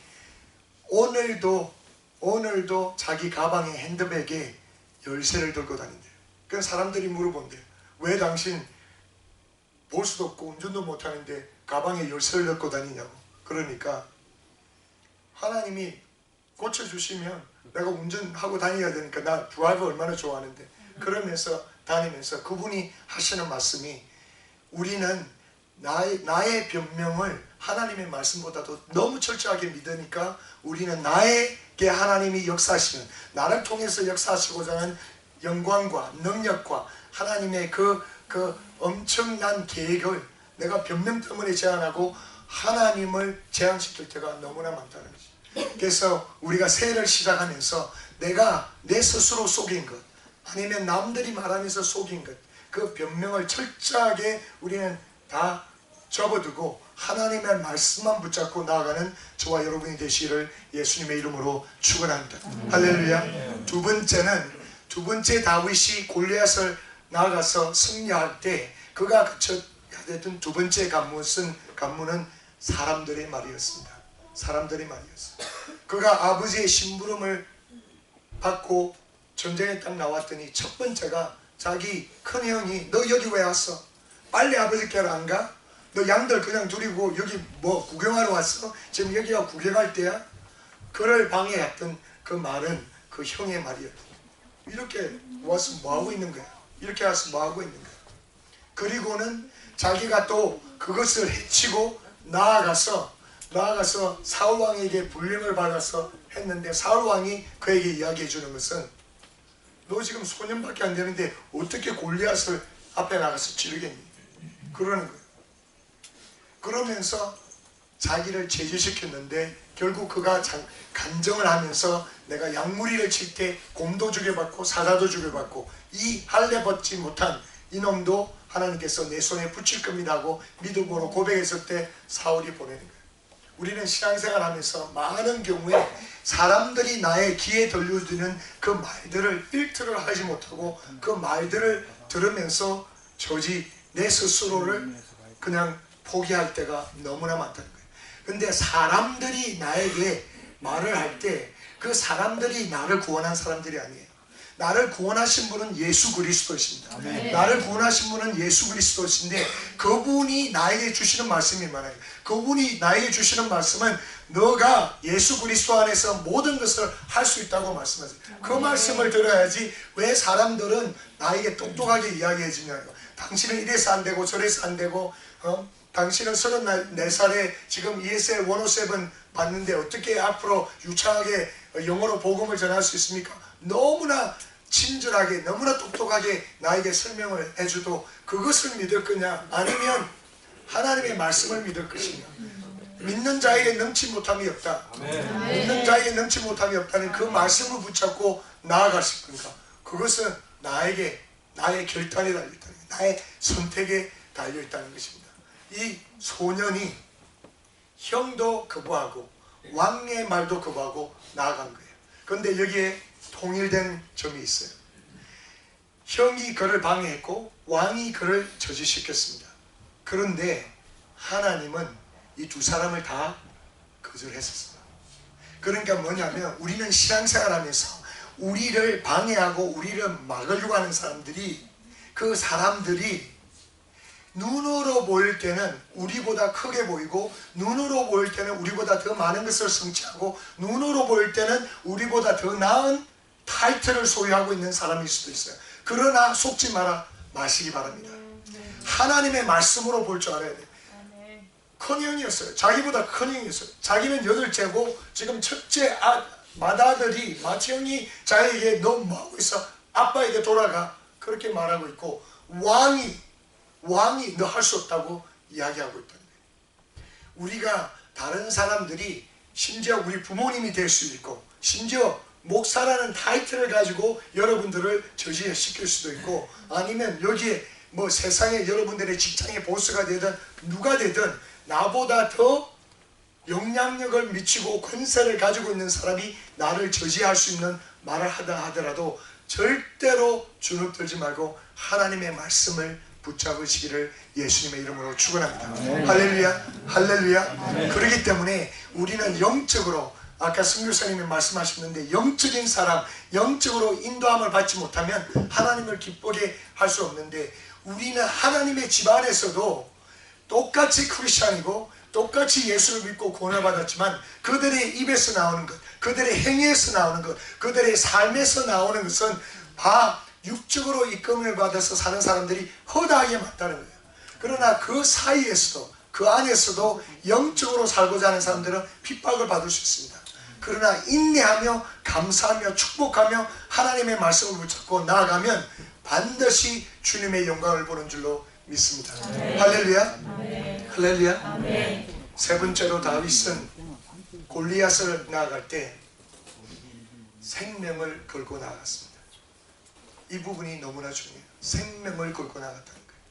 오늘도 자기 가방에 핸드백에 열쇠를 들고 다닌대요. 그래서 사람들이 물어본대요. 왜 당신 볼 수도 없고 운전도 못하는데 가방에 열쇠를 넣고 다니냐고. 그러니까 하나님이 고쳐주시면 내가 운전하고 다녀야 되니까 나 드라이브 얼마나 좋아하는데 그러면서 다니면서 그분이 하시는 말씀이 우리는 나의 변명을 하나님의 말씀보다도 너무 철저하게 믿으니까 우리는 나에게 하나님이 역사하시는 나를 통해서 역사하시고자 하는 영광과 능력과 하나님의 그 엄청난 계획을 내가 변명 때문에 제한하고 하나님을 제한시킬 때가 너무나 많다는 거죠. 그래서 우리가 새해를 시작하면서 내가 내 스스로 속인 것 아니면 남들이 말하면서 속인 것 그 변명을 철저하게 우리는 다 접어두고 하나님의 말씀만 붙잡고 나아가는 저와 여러분이 되시기를 예수님의 이름으로 축원합니다. 할렐루야. 두 번째 다윗이 골리앗을 나아가서 승리할 때 그가 됐던 두 번째 간문은 사람들의 말이었습니다. 그가 아버지의 심부름을 받고 전쟁에 딱 나왔더니 첫 번째가 자기 큰형이 너 여기 왜 왔어? 빨리 아버지께로 안 가? 너 양들 그냥 두리고 여기 뭐 구경하러 왔어? 지금 여기가 구경할 때야? 그를 방해했던 그 말은 그 형의 말이야. 이렇게 와서 뭐하고 있는 거야? 이렇게 와서 뭐하고 있는 거야? 그리고는 자기가 또 그것을 해치고 나아가서 사울왕에게 불림을 받아서 했는데, 사울왕이 그에게 이야기해 주는 것은 너 지금 소년밖에 안 되는데 어떻게 골리앗을 앞에 나가서 치르겠니? 그러는 거예요. 그러면서 자기를 제지시켰는데 결국 그가 간정을 하면서 내가 양무리를 칠 때 곰도 죽여받고 사자도 죽여받고 이 할례 받지 못한 이놈도 하나님께서 내 손에 붙일 겁니다 하고 믿음으로 고백했을 때 사울이 보내는 거예요. 우리는 신앙생활 하면서 많은 경우에 사람들이 나의 귀에 들려주는 그 말들을 필터를 하지 못하고 그 말들을 들으면서 저지 내 스스로를 그냥 포기할 때가 너무나 많다는 거예요. 근데 사람들이 나에게 말을 할 때 그 사람들이 나를 구원한 사람들이 아니에요. 나를 구원하신 분은 예수 그리스도이십니다. 아멘. 나를 구원하신 분은 예수 그리스도이신데 그분이 나에게 주시는 말씀이 많아요. 그분이 나에게 주시는 말씀은 너가 예수 그리스도 안에서 모든 것을 할 수 있다고 말씀하세요. 그 말씀을 들어야지 왜 사람들은 나에게 똑똑하게 이야기해 주냐고. 당신은 이래서 안 되고 저래서 안 되고 당신은 34살에 지금 ESL 107 받는데 어떻게 앞으로 유창하게 영어로 복음을 전할 수 있습니까? 너무나 친절하게 너무나 똑똑하게 나에게 설명을 해줘도 그것을 믿을 거냐 아니면 하나님의 말씀을 믿을 것이냐. 믿는 자에게 넘치 못함이 없다. 믿는 자에게 넘치 못함이 없다는 그 말씀을 붙잡고 나아갈 수 있는가. 그것은 나의 결단에 달려있다는 거예요. 나의 선택에 달려있다는 것입니다. 이 소년이 형도 거부하고 왕의 말도 거부하고 나아간 거예요. 그런데 여기에 통일된 점이 있어요. 형이 그를 방해했고 왕이 그를 저지시켰습니다. 그런데 하나님은 이 두 사람을 다 거절했었습니다. 그러니까 뭐냐면 우리는 신앙생활하면서 우리를 방해하고 우리를 막으려고 하는 사람들이 그 사람들이 눈으로 보일 때는 우리보다 크게 보이고 눈으로 보일 때는 우리보다 더 많은 것을 성취하고 눈으로 보일 때는 우리보다 더 나은 타이틀을 소유하고 있는 사람일 수도 있어요. 그러나 속지 마시기 바랍니다. 하나님의 말씀으로 볼 줄 알아야 돼요. 큰 형이었어요. 자기보다 큰 형이었어요. 자기는 8째고 지금 첫째 맏아들이 맏형이 자기에게 너 뭐하고 있어? 아빠에게 돌아가. 그렇게 말하고 있고 왕이 너 할 수 없다고 이야기하고 있다는 거예요. 우리가 다른 사람들이 심지어 우리 부모님이 될 수 있고 심지어 목사라는 타이틀을 가지고 여러분들을 저지시킬 수도 있고 아니면 여기에 뭐 세상에 여러분들의 직장의 보스가 되든 누가 되든 나보다 더 영향력을 미치고 권세를 가지고 있는 사람이 나를 저지할 수 있는 말을 하다 하더라도 절대로 주눅들지 말고 하나님의 말씀을 붙잡으시기를 예수님의 이름으로 축원합니다. 할렐루야, 할렐루야. 그렇기 때문에 우리는 영적으로 아까 선교사님이 말씀하셨는데 영적인 사람, 영적으로 인도함을 받지 못하면 하나님을 기쁘게 할 수 없는데 우리는 하나님의 집안에서도 똑같이 크리스찬이고 똑같이 예수를 믿고 구원을 받았지만 그들의 입에서 나오는 것, 그들의 행위에서 나오는 것, 그들의 삶에서 나오는 것은 다 육적으로 이끌림을 받아서 사는 사람들이 허다하게 많다는 거예요. 그러나 그 사이에서도 그 안에서도 영적으로 살고자 하는 사람들은 핍박을 받을 수 있습니다. 그러나 인내하며 감사하며 축복하며 하나님의 말씀을 붙잡고 나아가면 반드시 주님의 영광을 보는 줄로 믿습니다. 할렐루야, 할렐루야. 세 번째로 다윗은 골리앗을 나아갈 때 생명을 걸고 나아갔습니다. 이 부분이 너무나 중요해요. 생명을 걸고 나갔다는 거예요.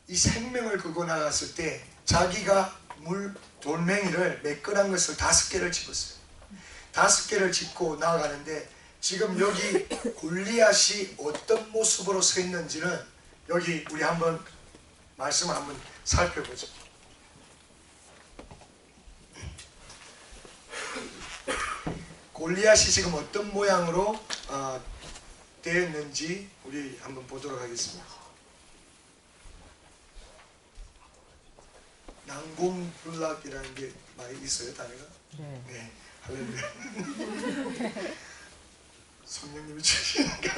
이 생명을 걸고 나갔을 때 자기가 돌멩이를 매끈한 것을 5개를 집었어요. 5개를 짚고 나아가는데 지금 여기 골리앗이 어떤 모습으로 서 있는지는 여기 우리 한번 말씀을 한번 살펴보죠. 골리앗이 지금 어떤 모양으로 기록되었는지 우리 한번 보도록 하겠습니다. 난공불락이라는 게 많이 있어요, 단어가? 네. 네, 할렐루야. 성령님이 주시니까.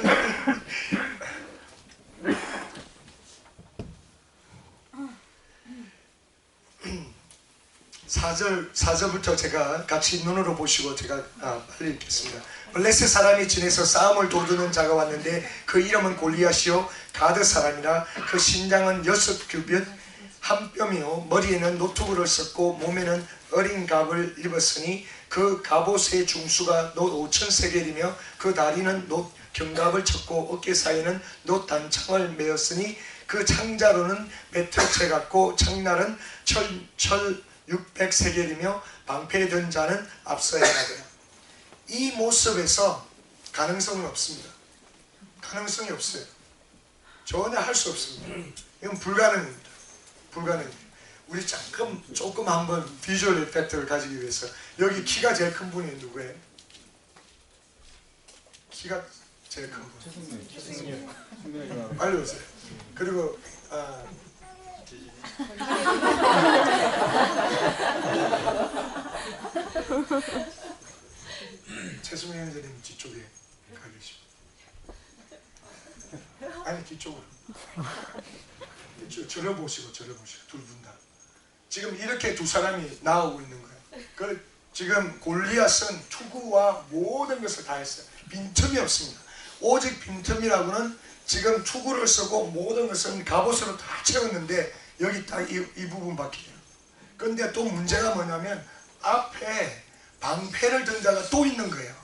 4절부터 제가 같이 눈으로 보시고 제가 빨리 읽겠습니다. 블레셋 사람이 진에서 싸움을 도두는 자가 왔는데 그 이름은 골리앗이요 가드 사람이라. 그 신장은 6규빗 한 뼘이요 머리에는 노투구를 썼고 몸에는 어린 갑을 입었으니 그 갑옷의 중수가 놋 5,000세겔이며 그 다리는 놋 견갑을 쳤고 어깨 사이에는 놋 단창을 메었으니 그 창자로는 배틀채 같고 창날은 철 600세겔이며 방패에 든 자는 앞서야 하더라. 이 모습에서 가능성은 없습니다. 가능성이 없어요. 전혀 할 수 없습니다. 이건 불가능입니다. 불가능입니다. 우리 조금 한번 비주얼 이펙트를 가지기 위해서 여기 키가 제일 큰 분이 누구예요? 키가 제일 큰 분. 빨리 오세요. 그리고 최수민 형제님 뒤쪽에 가 계시고, 아니 뒤쪽으로 저를 보시고 둘 분 다 지금 이렇게 두 사람이 나오고 있는 거예요. 지금 골리앗은 투구와 모든 것을 다 했어요. 빈틈이 없습니다. 오직 빈틈이라고는 지금 투구를 쓰고 모든 것은 갑옷으로 다 채웠는데 여기 딱 이 부분밖에 해요. 그런데 또 문제가 뭐냐면 앞에 방패를 든 자가 또 있는 거예요.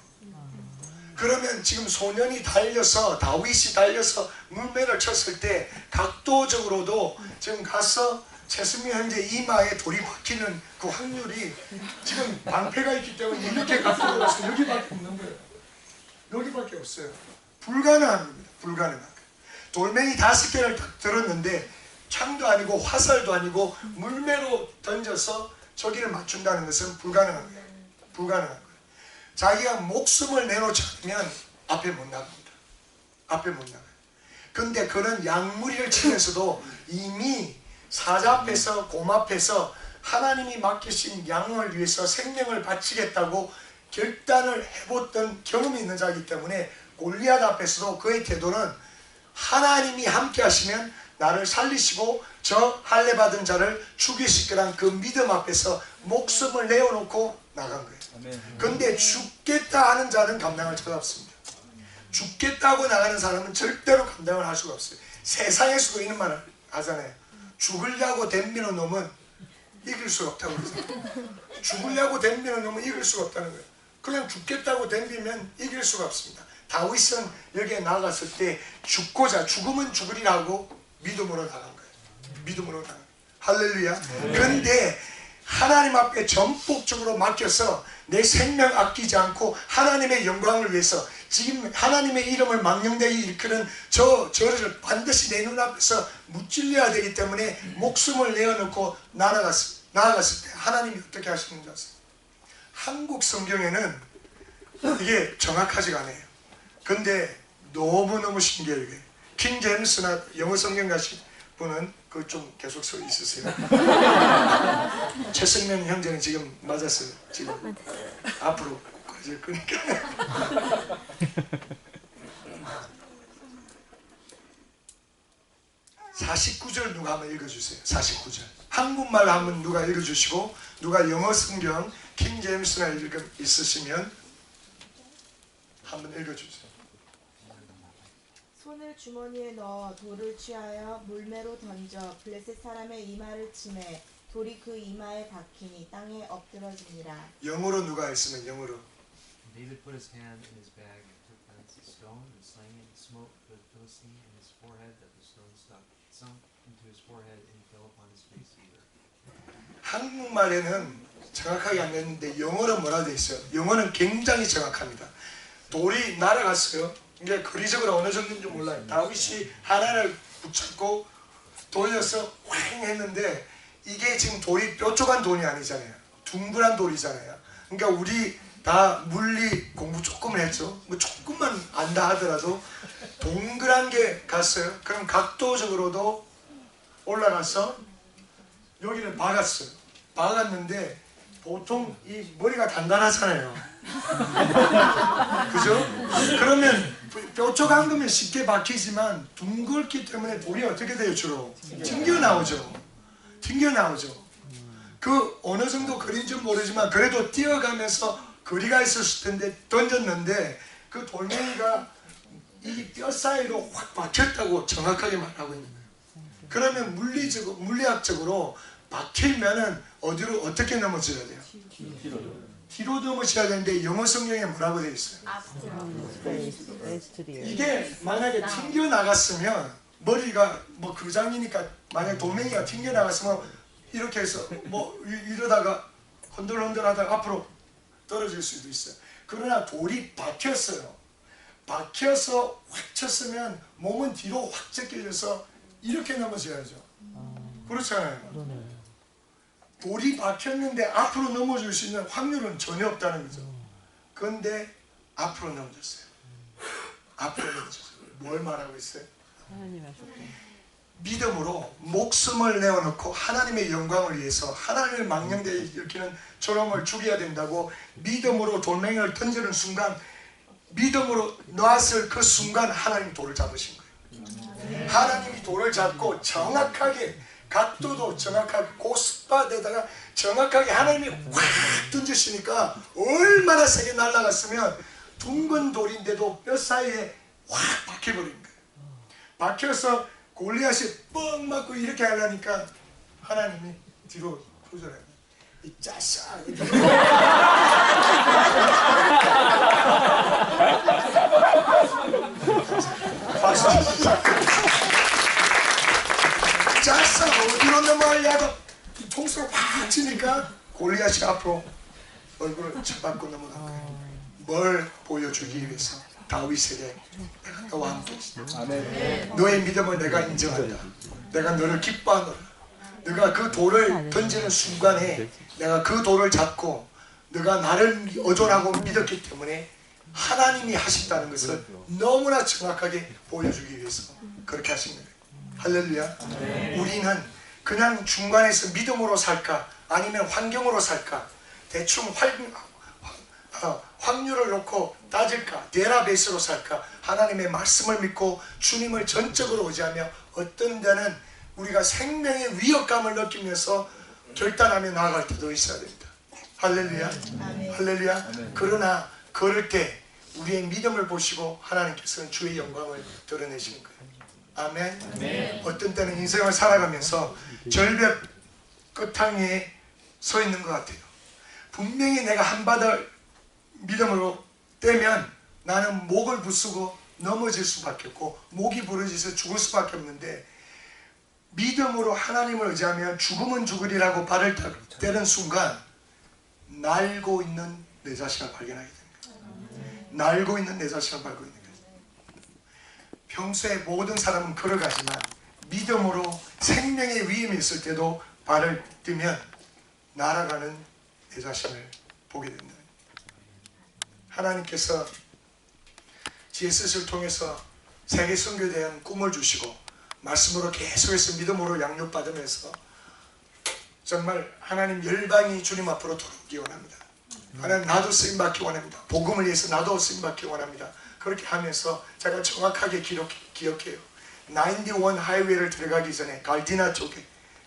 그러면 지금 소년이 달려서 다윗이 달려서 물매를 쳤을 때 각도적으로도 지금 가서 최수민 형제 이마에 돌이 박히는 그 확률이 지금 방패가 있기 때문에 이렇게 각도가 없어요. 여기밖에 없는 거예요. 여기밖에 없어요. 불가능한 겁니다. 불가능한 거예요. 돌멩이 5개를 딱 들었는데 창도 아니고 화살도 아니고 물매로 던져서 저기를 맞춘다는 것은 불가능한 거예요. 불가능한 거예요. 자기가 목숨을 내놓지 않으면 앞에 못 나갑니다. 앞에 못 나가요. 근데 그는 양무리를 치면서도 이미 사자 앞에서 곰 앞에서 하나님이 맡기신 양을 위해서 생명을 바치겠다고 결단을 해봤던 경험이 있는 자이기 때문에 골리앗 앞에서도 그의 태도는 하나님이 함께 하시면 나를 살리시고 저 할례 받은 자를 죽이실 거란 그 믿음 앞에서 목숨을 내어놓고 나간 거예요. 근데 죽겠다 하는 자는 감당할 수가 없습니다. 죽겠다고 나가는 사람은 절대로 감당을 할 수가 없어요. 세상에서도 이런 말을 하잖아요. 죽으려고 덤비는 놈은 이길 수가 없다고 그러잖아요. 죽으려고 덤비는 놈은 이길 수가 없다는 거예요. 그냥 죽겠다고 덤비면 이길 수가 없습니다. 다윗은 여기에 나갔을 때 죽으면 죽으리라고 믿음으로 나간 거예요. 믿음으로 나간 거예요. 할렐루야. 그런데 하나님 앞에 전폭적으로 맡겨서 내 생명 아끼지 않고 하나님의 영광을 위해서 지금 하나님의 이름을 망령되게 일컫는 저를 반드시 내 눈앞에서 무찔려야 되기 때문에 목숨을 내어놓고 나아갔을 때 하나님이 어떻게 하시는지 아세요? 한국 성경에는 이게 정확하지가 않아요. 근데 너무너무 신기해요. 이게. 킹 제임스나 영어 성경 가신 분은 그 좀 계속 서 있으세요. 최승면 형제는 지금 맞았어요. 지금 앞으로 꺼질 거니까. 49절 누가 한번 읽어주세요. 49절 한국말 한번 누가 읽어주시고 누가 영어 성경 킹 제임스나 있으시면 한번 읽어주세요. 손을 주머니에 넣어 돌을 취하여 물매로 던져 블레셋 사람의 이마를 치매 돌이 그 이마에 박히니 땅에 엎드러지니라. 영어로 누가 있으면 영어로. David put his hand in his bag and took thence a stone and slang it and smote the Philistine in his forehead that the stone sunk into his forehead and fell upon his face either. 한국말에는 정확하게 안 됐는데 영어는 뭐라 돼 있어요? 영어는 굉장히 정확합니다. 돌이 날아갔어요. 이게 거리적으로 어느 정도인지 몰라요. 다윗이 하나를 붙잡고 돌려서 휑 했는데 이게 지금 돌이 뾰족한 돌이 아니잖아요. 둥그란 돌이잖아요. 그러니까 우리 다 물리 공부 조금은 했죠. 뭐 조금만 안다 하더라도 동그란 게 갔어요. 그럼 각도적으로도 올라가서 여기를 박았어요. 박았는데 보통 이 머리가 단단하잖아요. 그죠? 그러면 뾰족한 거면 쉽게 박히지만 둥글기 때문에 돌이 어떻게 돼요? 주로 튕겨나오죠. 튕겨나오죠. 그 어느 정도 거리인지 모르지만 그래도 뛰어가면서 거리가 있었을 텐데 던졌는데 그 돌멩이가 이 뼈 사이로 확 박혔다고 정확하게 말하고 있는 거예요. 그러면 물리학적으로 박히면은 어디로 어떻게 넘어져야 돼요? 뒤로 넘어져야 되는데 영어 성경에 뭐라고 되어 있어요? 이게 만약에 튕겨 나갔으면 머리가 뭐 그장이니까 만약 돌멩이가 튕겨 나갔으면 이렇게 해서 뭐 이러다가 흔들흔들하다가 앞으로 떨어질 수도 있어요. 그러나 돌이 박혔어요. 박혀서 확 쳤으면 몸은 뒤로 확 제껴져서 이렇게 넘어져야죠. 그렇잖아요. 돌이 박혔는데 앞으로 넘어질 수 있는 확률은 전혀 없다는 거죠. 그런데 앞으로 넘어졌어요. 앞으로 넘어졌어요. 뭘 말하고 있어요? 믿음으로 목숨을 내어놓고 하나님의 영광을 위해서 하나님을 망령되이 일으키는 저놈을 죽여야 된다고 믿음으로 돌멩이를 던지는 순간, 믿음으로 놨을 그 순간 하나님이 돌을 잡으신 거예요. 하나님이 돌을 잡고 정확하게 각도도 정확하게 고스파에다가 정확하게 하나님이 확 던지시니까 얼마나 세게 날아갔으면 둥근 돌인데도 뼈 사이에 확 박혀버린 거예요. 박혀서 골리앗이 뻥 맞고 이렇게 하려니까 하나님이 뒤로 조절해요. 이 짜싸 박수. 짜싸 어디로 넘어가려고 통수를 확 치니까 골리앗이 앞으로 얼굴을 쳐박고 넘어간 거예요. 뭘 보여주기 위해서? 다윗에게 내가 너와 함께 있다. 너의 믿음을 내가 인정한다. 내가 너를 기뻐하노라. 내가 그 돌을 던지는 순간에 내가 그 돌을 잡고 너가 나를 의존하고 믿었기 때문에 하나님이 하신다는 것을 너무나 정확하게 보여주기 위해서 그렇게 하신 거예요. 할렐루야. 우리는 그냥 중간에서 믿음으로 살까 아니면 환경으로 살까 대충 확률을 놓고 따질까 데라베이스로 살까 하나님의 말씀을 믿고 주님을 전적으로 의지하며 어떤 데는 우리가 생명의 위협감을 느끼면서 결단하며 나아갈 때도 있어야 됩니다. 할렐루야. 할렐루야. 그러나 걸을 때 우리의 믿음을 보시고 하나님께서는 주의 영광을 드러내시는 거예요. 아멘. 어떤 때는 인생을 살아가면서 절벽 끝탕에 서 있는 것 같아요. 분명히 내가 한 바닥 믿음으로 떼면 나는 목을 부수고 넘어질 수밖에 없고 목이 부러져서 죽을 수밖에 없는데 믿음으로 하나님을 의지하면 죽으면 죽으리라고 발을 떼는 순간 날고 있는 내 자신을 발견하게 됩니다. 날고 있는 내 자신을 발견하게 됩니다. 평소에 모든 사람은 걸어가지만 믿음으로 생명의 위험이 있을 때도 발을 떼면 날아가는 내 자신을 보게 된다. 하나님께서 GS를 통해서 세계 선교에 대한 꿈을 주시고 말씀으로 계속해서 믿음으로 양육받으면서 정말 하나님 열방이 주님 앞으로 돌아오기 원합니다. 하나님 나도 쓰임받기 원합니다. 복음을 위해서 나도 쓰임받기 원합니다. 그렇게 하면서 제가 정확하게 기억해요. 91 하이웨이를 들어가기 전에 갈디나 쪽에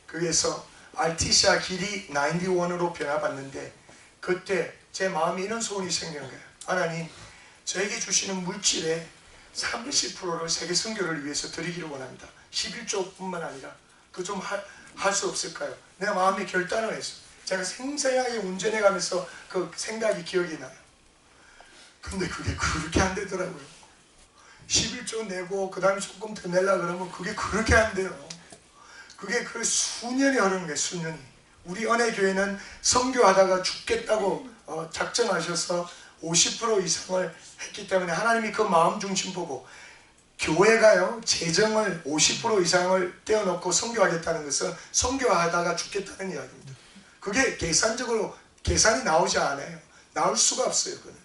거기에서 알티시아 길이 91으로 변화받는데 그때 제 마음에 이런 소원이 생긴 거예요. 하나님 저에게 주시는 물질의 30%를 세계 선교를 위해서 드리기를 원합니다. 11조뿐만 아니라 그 좀 할 수 없을까요? 내 마음에 결단을 했어요. 제가 생생하게 운전해 가면서 그 생각이 기억이 나요. 근데 그게 그렇게 안 되더라고요. 11조 내고 그 다음에 조금 더 내려고 그러면 그게 그렇게 안 돼요. 그게 그 수년이 흐르는 거예요. 수년이. 우리 은혜교회는 선교하다가 죽겠다고 작정하셔서 50% 이상을 했기 때문에 하나님이 그 마음 중심 보고 교회가요 재정을 50% 이상을 떼어놓고 선교하겠다는 것은 선교하다가 죽겠다는 이야기입니다. 그게 계산적으로 계산이 나오지 않아요. 나올 수가 없어요. 그는.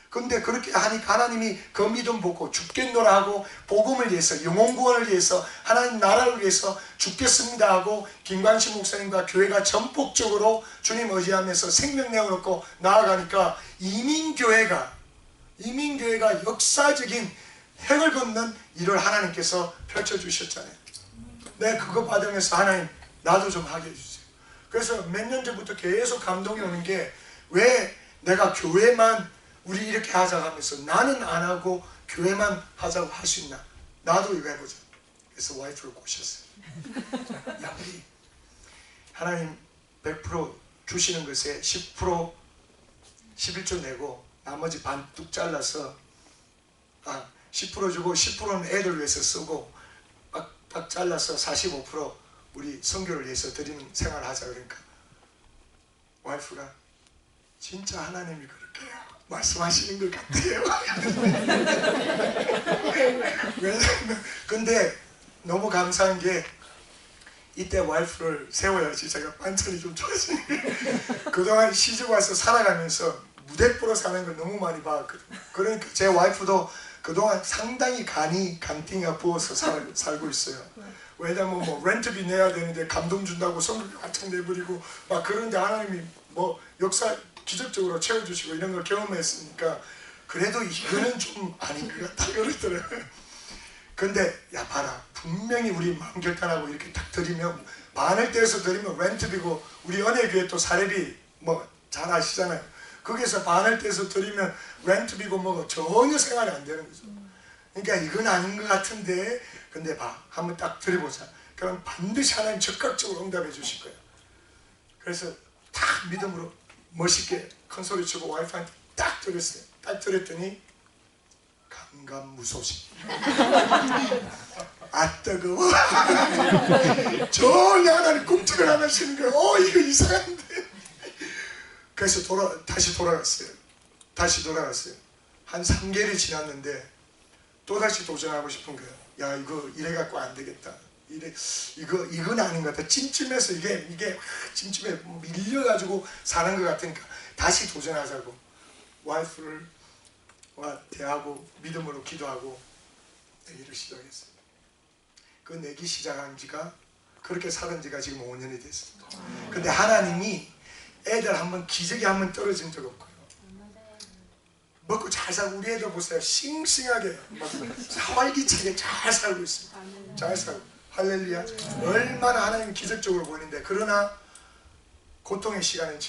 근데 그렇게 하니까 하나님이 그 믿음 보고 죽겠노라 하고 복음을 위해서 영혼 구원을 위해서 하나님 나라를 위해서 죽겠습니다 하고 김광식 목사님과 교회가 전폭적으로 주님 의지하면서 생명력을 얻고 나아가니까 이민교회가 역사적인 핵을 걷는 일을 하나님께서 펼쳐주셨잖아요. 네, 그거 받으면서 하나님 나도 좀 하게 해주세요. 그래서 몇 년 전부터 계속 감동이 오는 게 왜 내가 교회만 우리 이렇게 하자고 하면서 나는 안 하고 교회만 하자고 할 수 있나? 나도 이거 해보자. 그래서 와이프를 꼬셨어요. 야, 우리 하나님 100% 주시는 것에 10% 11조 내고 나머지 반 뚝 잘라서 10% 주고 10%는 애들 위해서 쓰고 딱 잘라서 45% 우리 선교를 위해서 드리는 생활을 하자. 그러니까 와이프가 진짜 하나님이 그렇게 말씀하시는 것 같아요. 왜냐면 근데 너무 감사한 게 이때 와이프를 세워야지 제가 반찬이 좀 좋아지는 게 그동안 시집 와서 살아가면서 무대뽀로 사는 걸 너무 많이 봤거든요. 그러니까 제 와이프도 그동안 상당히 간팅이 부어서 살고 있어요. 왜냐면 뭐 렌트비 내야 되는데 감동 준다고 성격이 한창 내버리고 막 그런데 하나님이 뭐 역사 기적적으로 채워주시고 이런 걸 경험했으니까 그래도 이거는 좀 아닌 것 같다 그러더라고요. 근데 야 봐라, 분명히 우리 마음 결단하고 이렇게 딱 드리면 반을 떼서 드리면 렌트비고 우리 은혜교회 또 사례비 뭐 잘 아시잖아요. 거기서 반을 떼서 드리면 렌트비고 뭐고 전혀 생활이 안 되는 거죠. 그러니까 이건 아닌 것 같은데 근데 봐, 한번 딱 드려보자. 그럼 반드시 하나님 적극적으로 응답해 주실 거예요. 그래서 딱 믿음으로 멋있게 큰 소리 치고 와이프한테 딱 드렸어요. 딱 드렸더니 감감무소식. 아 뜨거워. 전혀 하나님 꿈쩍을 안 하시는 거예요. 이거 이상한데. 그래서 다시 돌아갔어요. 한 3개월이 지났는데 또다시 도전하고 싶은 거예요. 야 이거 이래 갖고 안 되겠다. 이건 아닌 것 같아. 찜찜해서 이게 찜찜해 밀려가지고 사는 것 같으니까 다시 도전하자고 와이프를 대하고 믿음으로 기도하고 내기를 시작했어요. 그 내기 시작한 지가 그렇게 살은 지가 지금 5년이 됐습니다. 근데 하나님이 애들 한번 기저귀 한번 떨어진 적 없고요. 먹고 잘 살고 우리 애들 보세요. 싱싱하게 막 활기차게 잘 살고 있습니다. 잘 살고 할렐루야. 얼마나 하나님 기적적으로 보이는데 그러나 고통의 시간은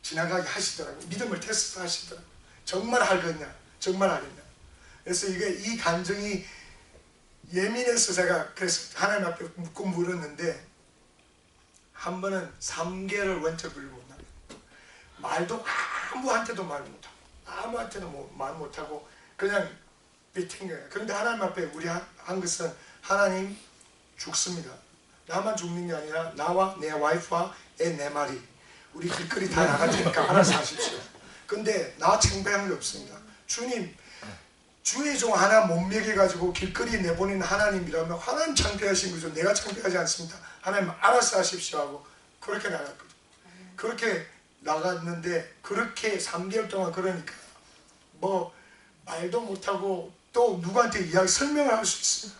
지나가게 하시더라고요. 믿음을 테스트 하시더라고요. 정말 하겠냐? 정말 하겠냐? 그래서 이 감정이 예민해서 제가 그래서 하나님 앞에 묻고 물었는데 한 번은 3개월 렌트비를 못 나가요. 말도 아무한테도 말 못하고 아무한테도 말 못하고 그냥 비튼 거예요. 그런데 하나님 앞에 우리 한 것은 하나님 죽습니다. 나만 죽는 게 아니라 나와 내 와이프와 애 4마리 우리 길거리 다 나갈 테니까 알아서 하십시오. 근데 나 창피한 게 없습니다. 주님 주의 종 하나 못 먹여가지고 길거리에 내보내는 하나님이라면 하나님 창피하신 거죠. 내가 창피하지 않습니다. 하나님 알아서 하십시오 하고 그렇게 나갔거든요. 그렇게 나갔는데 그렇게 3개월 동안 그러니까 뭐 말도 못하고 또 누구한테 이야기 설명을 할 수 있어요.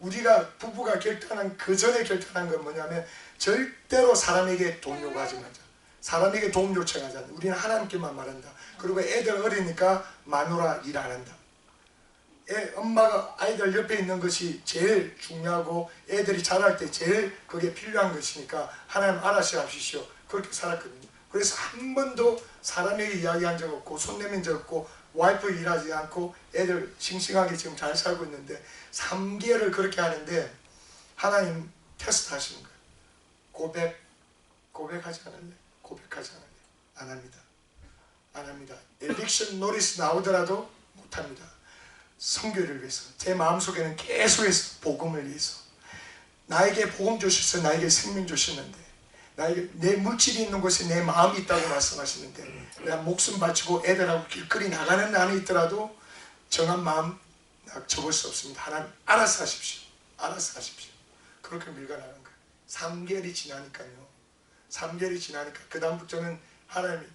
우리가 부부가 결단한 그 전에 결단한 건 뭐냐면 절대로 사람에게 돈 요구하지 말자. 사람에게 도움 요청하지 않는다. 우리는 하나님께만 말한다. 그리고 애들 어리니까 마누라 일 안 한다. 엄마가 아이들 옆에 있는 것이 제일 중요하고 애들이 자랄 때 제일 그게 필요한 것이니까 하나님 알아서 하십시오. 그렇게 살았거든요. 그래서 한 번도 사람에게 이야기한 적 없고 손 내민 적 없고 와이프 일하지 않고 애들 싱싱하게 지금 잘 살고 있는데 3개월을 그렇게 하는데 하나님 테스트 하시는 거예요. 고백하지 않을래? 고백하지 않을래? 안 합니다. 안 합니다. 에빅션 노리스 나오더라도 못합니다. 선교를 위해서 제 마음속에는 계속해서 복음을 위해서 나에게 복음 주셔서 나에게 생명 주셨는데 나에게 내 물질이 있는 곳에 내 마음이 있다고 말씀하시는데 내가 목숨 바치고 애들하고 길거리 나가는 날이 있더라도 정한 마음 접을 수 없습니다. 하나님 알아서 하십시오. 알아서 하십시오. 그렇게 밀어나간 거예요. 3개월이 지나니까요. 3개월이 지나니까 그 다음부터는 하나님이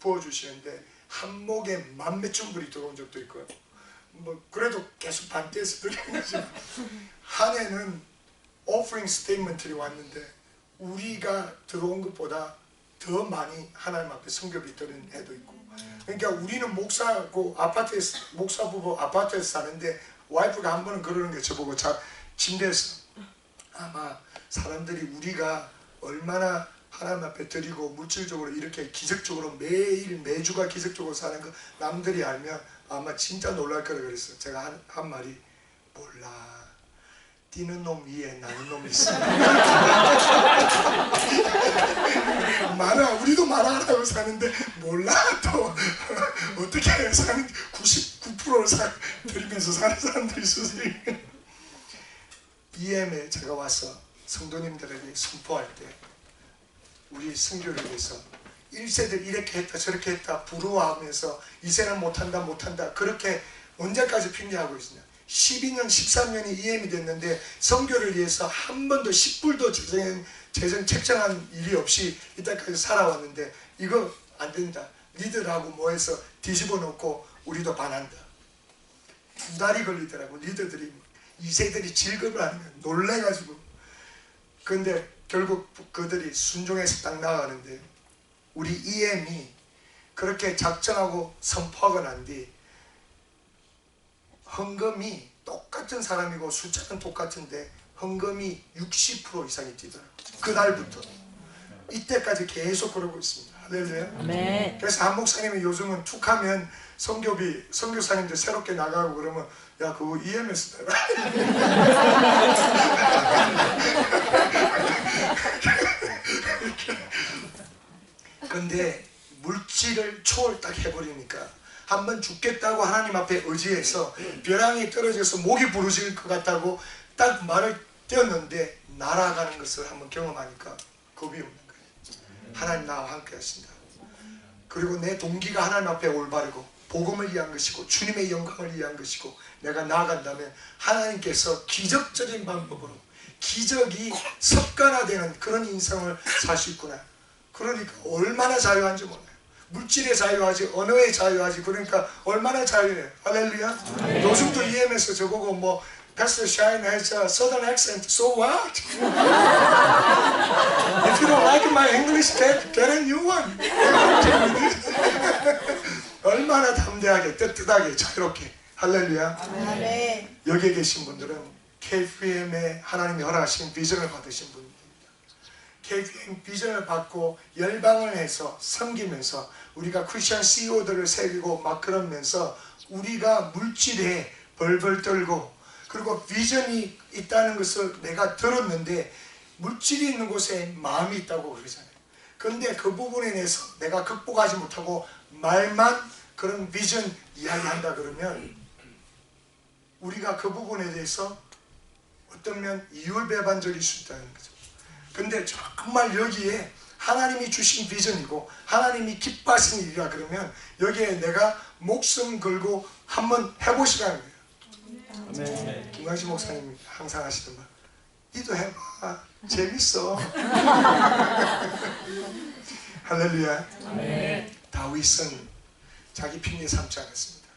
부어주시는데 한목에 10,000불이 들어온 적도 있고요. 뭐 그래도 계속 반대해서 드리는 거죠. 한 해는 오퍼링 스테이트먼트들이 왔는데 우리가 들어온 것보다 더 많이 하나님 앞에 성교비 드리는 해도 있고. 그러니까 우리는 목사고 아파트에서 목사 부부 아파트에서 사는데 와이프가 한 번은 그러는 게 저보고 침대에서 아마 사람들이 우리가 얼마나 하나님 앞에 드리고 물질적으로 이렇게 기적적으로 매일 매주가 기적적으로 사는 거 남들이 알면 아마 진짜 놀랄 거라 그랬어요. 제가 한 말이 몰라. 뛰는 놈 위에 나는 놈이 있어. 우리도 말하라고 사는데 몰라 또 어떻게 사는 99%를 드리면서 사는 사람들이 있으세요. EM에 제가 와서 성도님들에게 선포할 때 우리 선교를 위해서 1세들 이렇게 했다 저렇게 했다 부러워하면서 2세는 못한다 그렇게 언제까지 핑계하고 있으냐. 12년 13년이 EM이 됐는데 선교를 위해서 한 번도 10불도 재정 책정한 일이 없이 이때까지 살아왔는데 이거 안 된다. 리더라고 뭐해서 뒤집어 놓고 우리도 반한다. 2달이 걸리더라고. 리더들이 2세들이 질급을 하면 놀래가지고. 근데 결국 그들이 순종해서 딱 나가는데 우리 EM이 그렇게 작정하고 선포하고 난 뒤 헌금이 똑같은 사람이고 숫자는 똑같은데 헌금이 60% 이상이 뛰더라고요. 그날부터 이때까지 계속 그러고 있습니다. 할렐루야. 아멘. 그래서 한 목사님이 요즘은 툭하면 선교사님들 새롭게 나가고 그러면 야 그거 EM에서 내라. 근데 물질을 초월딱 해버리니까 한번 죽겠다고 하나님 앞에 의지해서 벼랑이 떨어져서 목이 부러질 것 같다고 딱 말을 떼었는데 날아가는 것을 한번 경험하니까 겁이 없는 거예요. 하나님 나와 함께 하신다. 그리고 내 동기가 하나님 앞에 올바르고 복음을 위한 것이고 주님의 영광을 위한 것이고 내가 나아간다면 하나님께서 기적적인 방법으로 기적이 습관화되는 그런 인생을 살 수 있구나. 그러니까 얼마나 자유한지 몰라요. 물질에 자유하지 언어에 자유하지. 그러니까 얼마나 자유해요. 할렐루야. 요즘도 EM에서 저보고 뭐 Pastor Shine has a southern accent. So what? If you don't like my English, get a new one. 얼마나 담대하게 뜨뜻하게 자유롭게. 할렐루야. 아멘. 여기에 계신 분들은 KFM에 하나님이 허락하신 비전을 받으신 분입니다. KFM 비전을 받고 열방을 해서 섬기면서 우리가 크리스천 CEO들을 새기고 막 그러면서 우리가 물질에 벌벌 떨고 그리고 비전이 있다는 것을 내가 들었는데 물질이 있는 곳에 마음이 있다고 그러잖아요. 그런데 그 부분에 대해서 내가 극복하지 못하고 말만 그런 비전 이야기한다 그러면 우리가 그 부분에 대해서 어떤 면 이율배반적일 수 있다는 거죠. 근데 정말 여기에 하나님이 주신 비전이고 하나님이 기뻐하신 일이라 그러면 여기에 내가 목숨 걸고 한번 해보시라는 거예요. 아멘. 김광식 목사님이 항상 하시던 말, 니도 해봐, 재밌어. 할렐루야. 아멘. 다윗은 자기 핑계 삼지 않았습니다.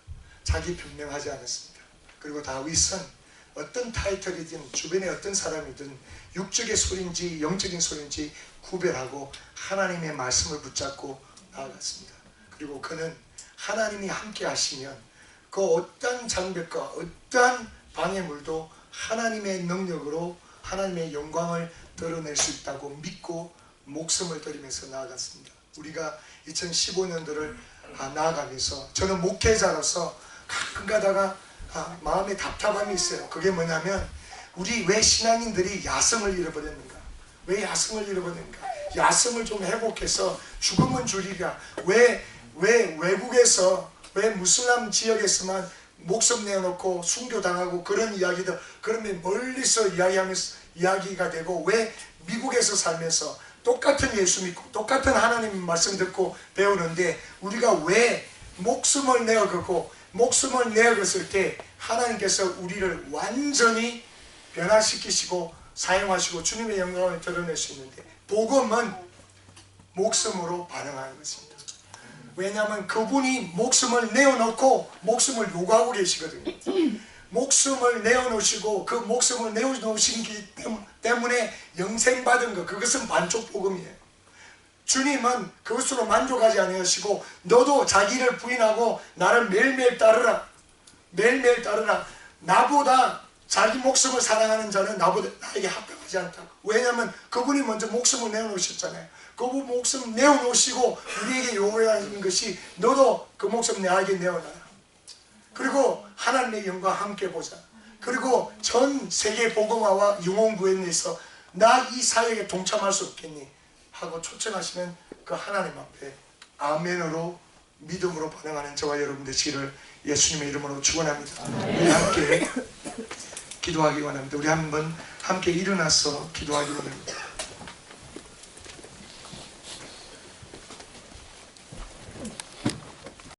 자기 변명하지 않았습니다. 그리고 다윗은 어떤 타이틀이든 주변에 어떤 사람이든 육적의 소리인지 영적인 소리인지 구별하고 하나님의 말씀을 붙잡고 나아갔습니다. 그리고 그는 하나님이 함께 하시면 그 어떠한 장벽과 어떠한 방해물도 하나님의 능력으로 하나님의 영광을 드러낼 수 있다고 믿고 목숨을 드리면서 나아갔습니다. 우리가 2015년도를 나아가면서 저는 목회자로서 가끔 가다가 마음에 답답함이 있어요. 그게 뭐냐면 우리 왜 신앙인들이 야성을 잃어버렸는가? 왜 야성을 잃어버렸는가? 야성을 좀 회복해서 죽음은 줄이랴. 왜 외국에서 왜 무슬람 지역에서만 목숨 내어놓고 순교당하고 그런 이야기들 그러면 멀리서 이야기하면서 이야기가 되고 왜 미국에서 살면서 똑같은 예수 믿고 똑같은 하나님 말씀 듣고 배우는데 우리가 왜 목숨을 내어갖고 목숨을 내어갔을 때 하나님께서 우리를 완전히 변화시키시고 사용하시고 주님의 영광을 드러낼 수 있는데 복음은 목숨으로 반응하는 것입니다. 왜냐하면 그분이 목숨을 내어놓고 목숨을 요구하고 계시거든요. 목숨을 내어놓으시고 그 목숨을 내어놓으시기 때문에 영생받은 것, 그것은 반쪽 복음이에요. 주님은 그것으로 만족하지 않으시고 너도 자기를 부인하고 나를 매일매일 따르라. 매일매일 따르라. 나보다 자기 목숨을 사랑하는 자는 나에게 합당하지 않다. 왜냐하면 그분이 먼저 목숨을 내어놓으셨잖아요. 그분 목숨 내어놓으시고 우리에게 요구하는 것이 너도 그 목숨 나에게 내어놔라. 그리고 하나님의 영광 함께 보자. 그리고 전 세계 복음화와 영혼구원에서 나 이 사역에 동참할 수 없겠니? 하고 초청하시면 그 하나님 앞에 아멘으로 믿음으로 반응하는 저와 여러분 되시기를 예수님의 이름으로 축원합니다. 우리 함께 기도하기 원합니다. 우리 한번 함께 일어나서 기도하기 원합니다.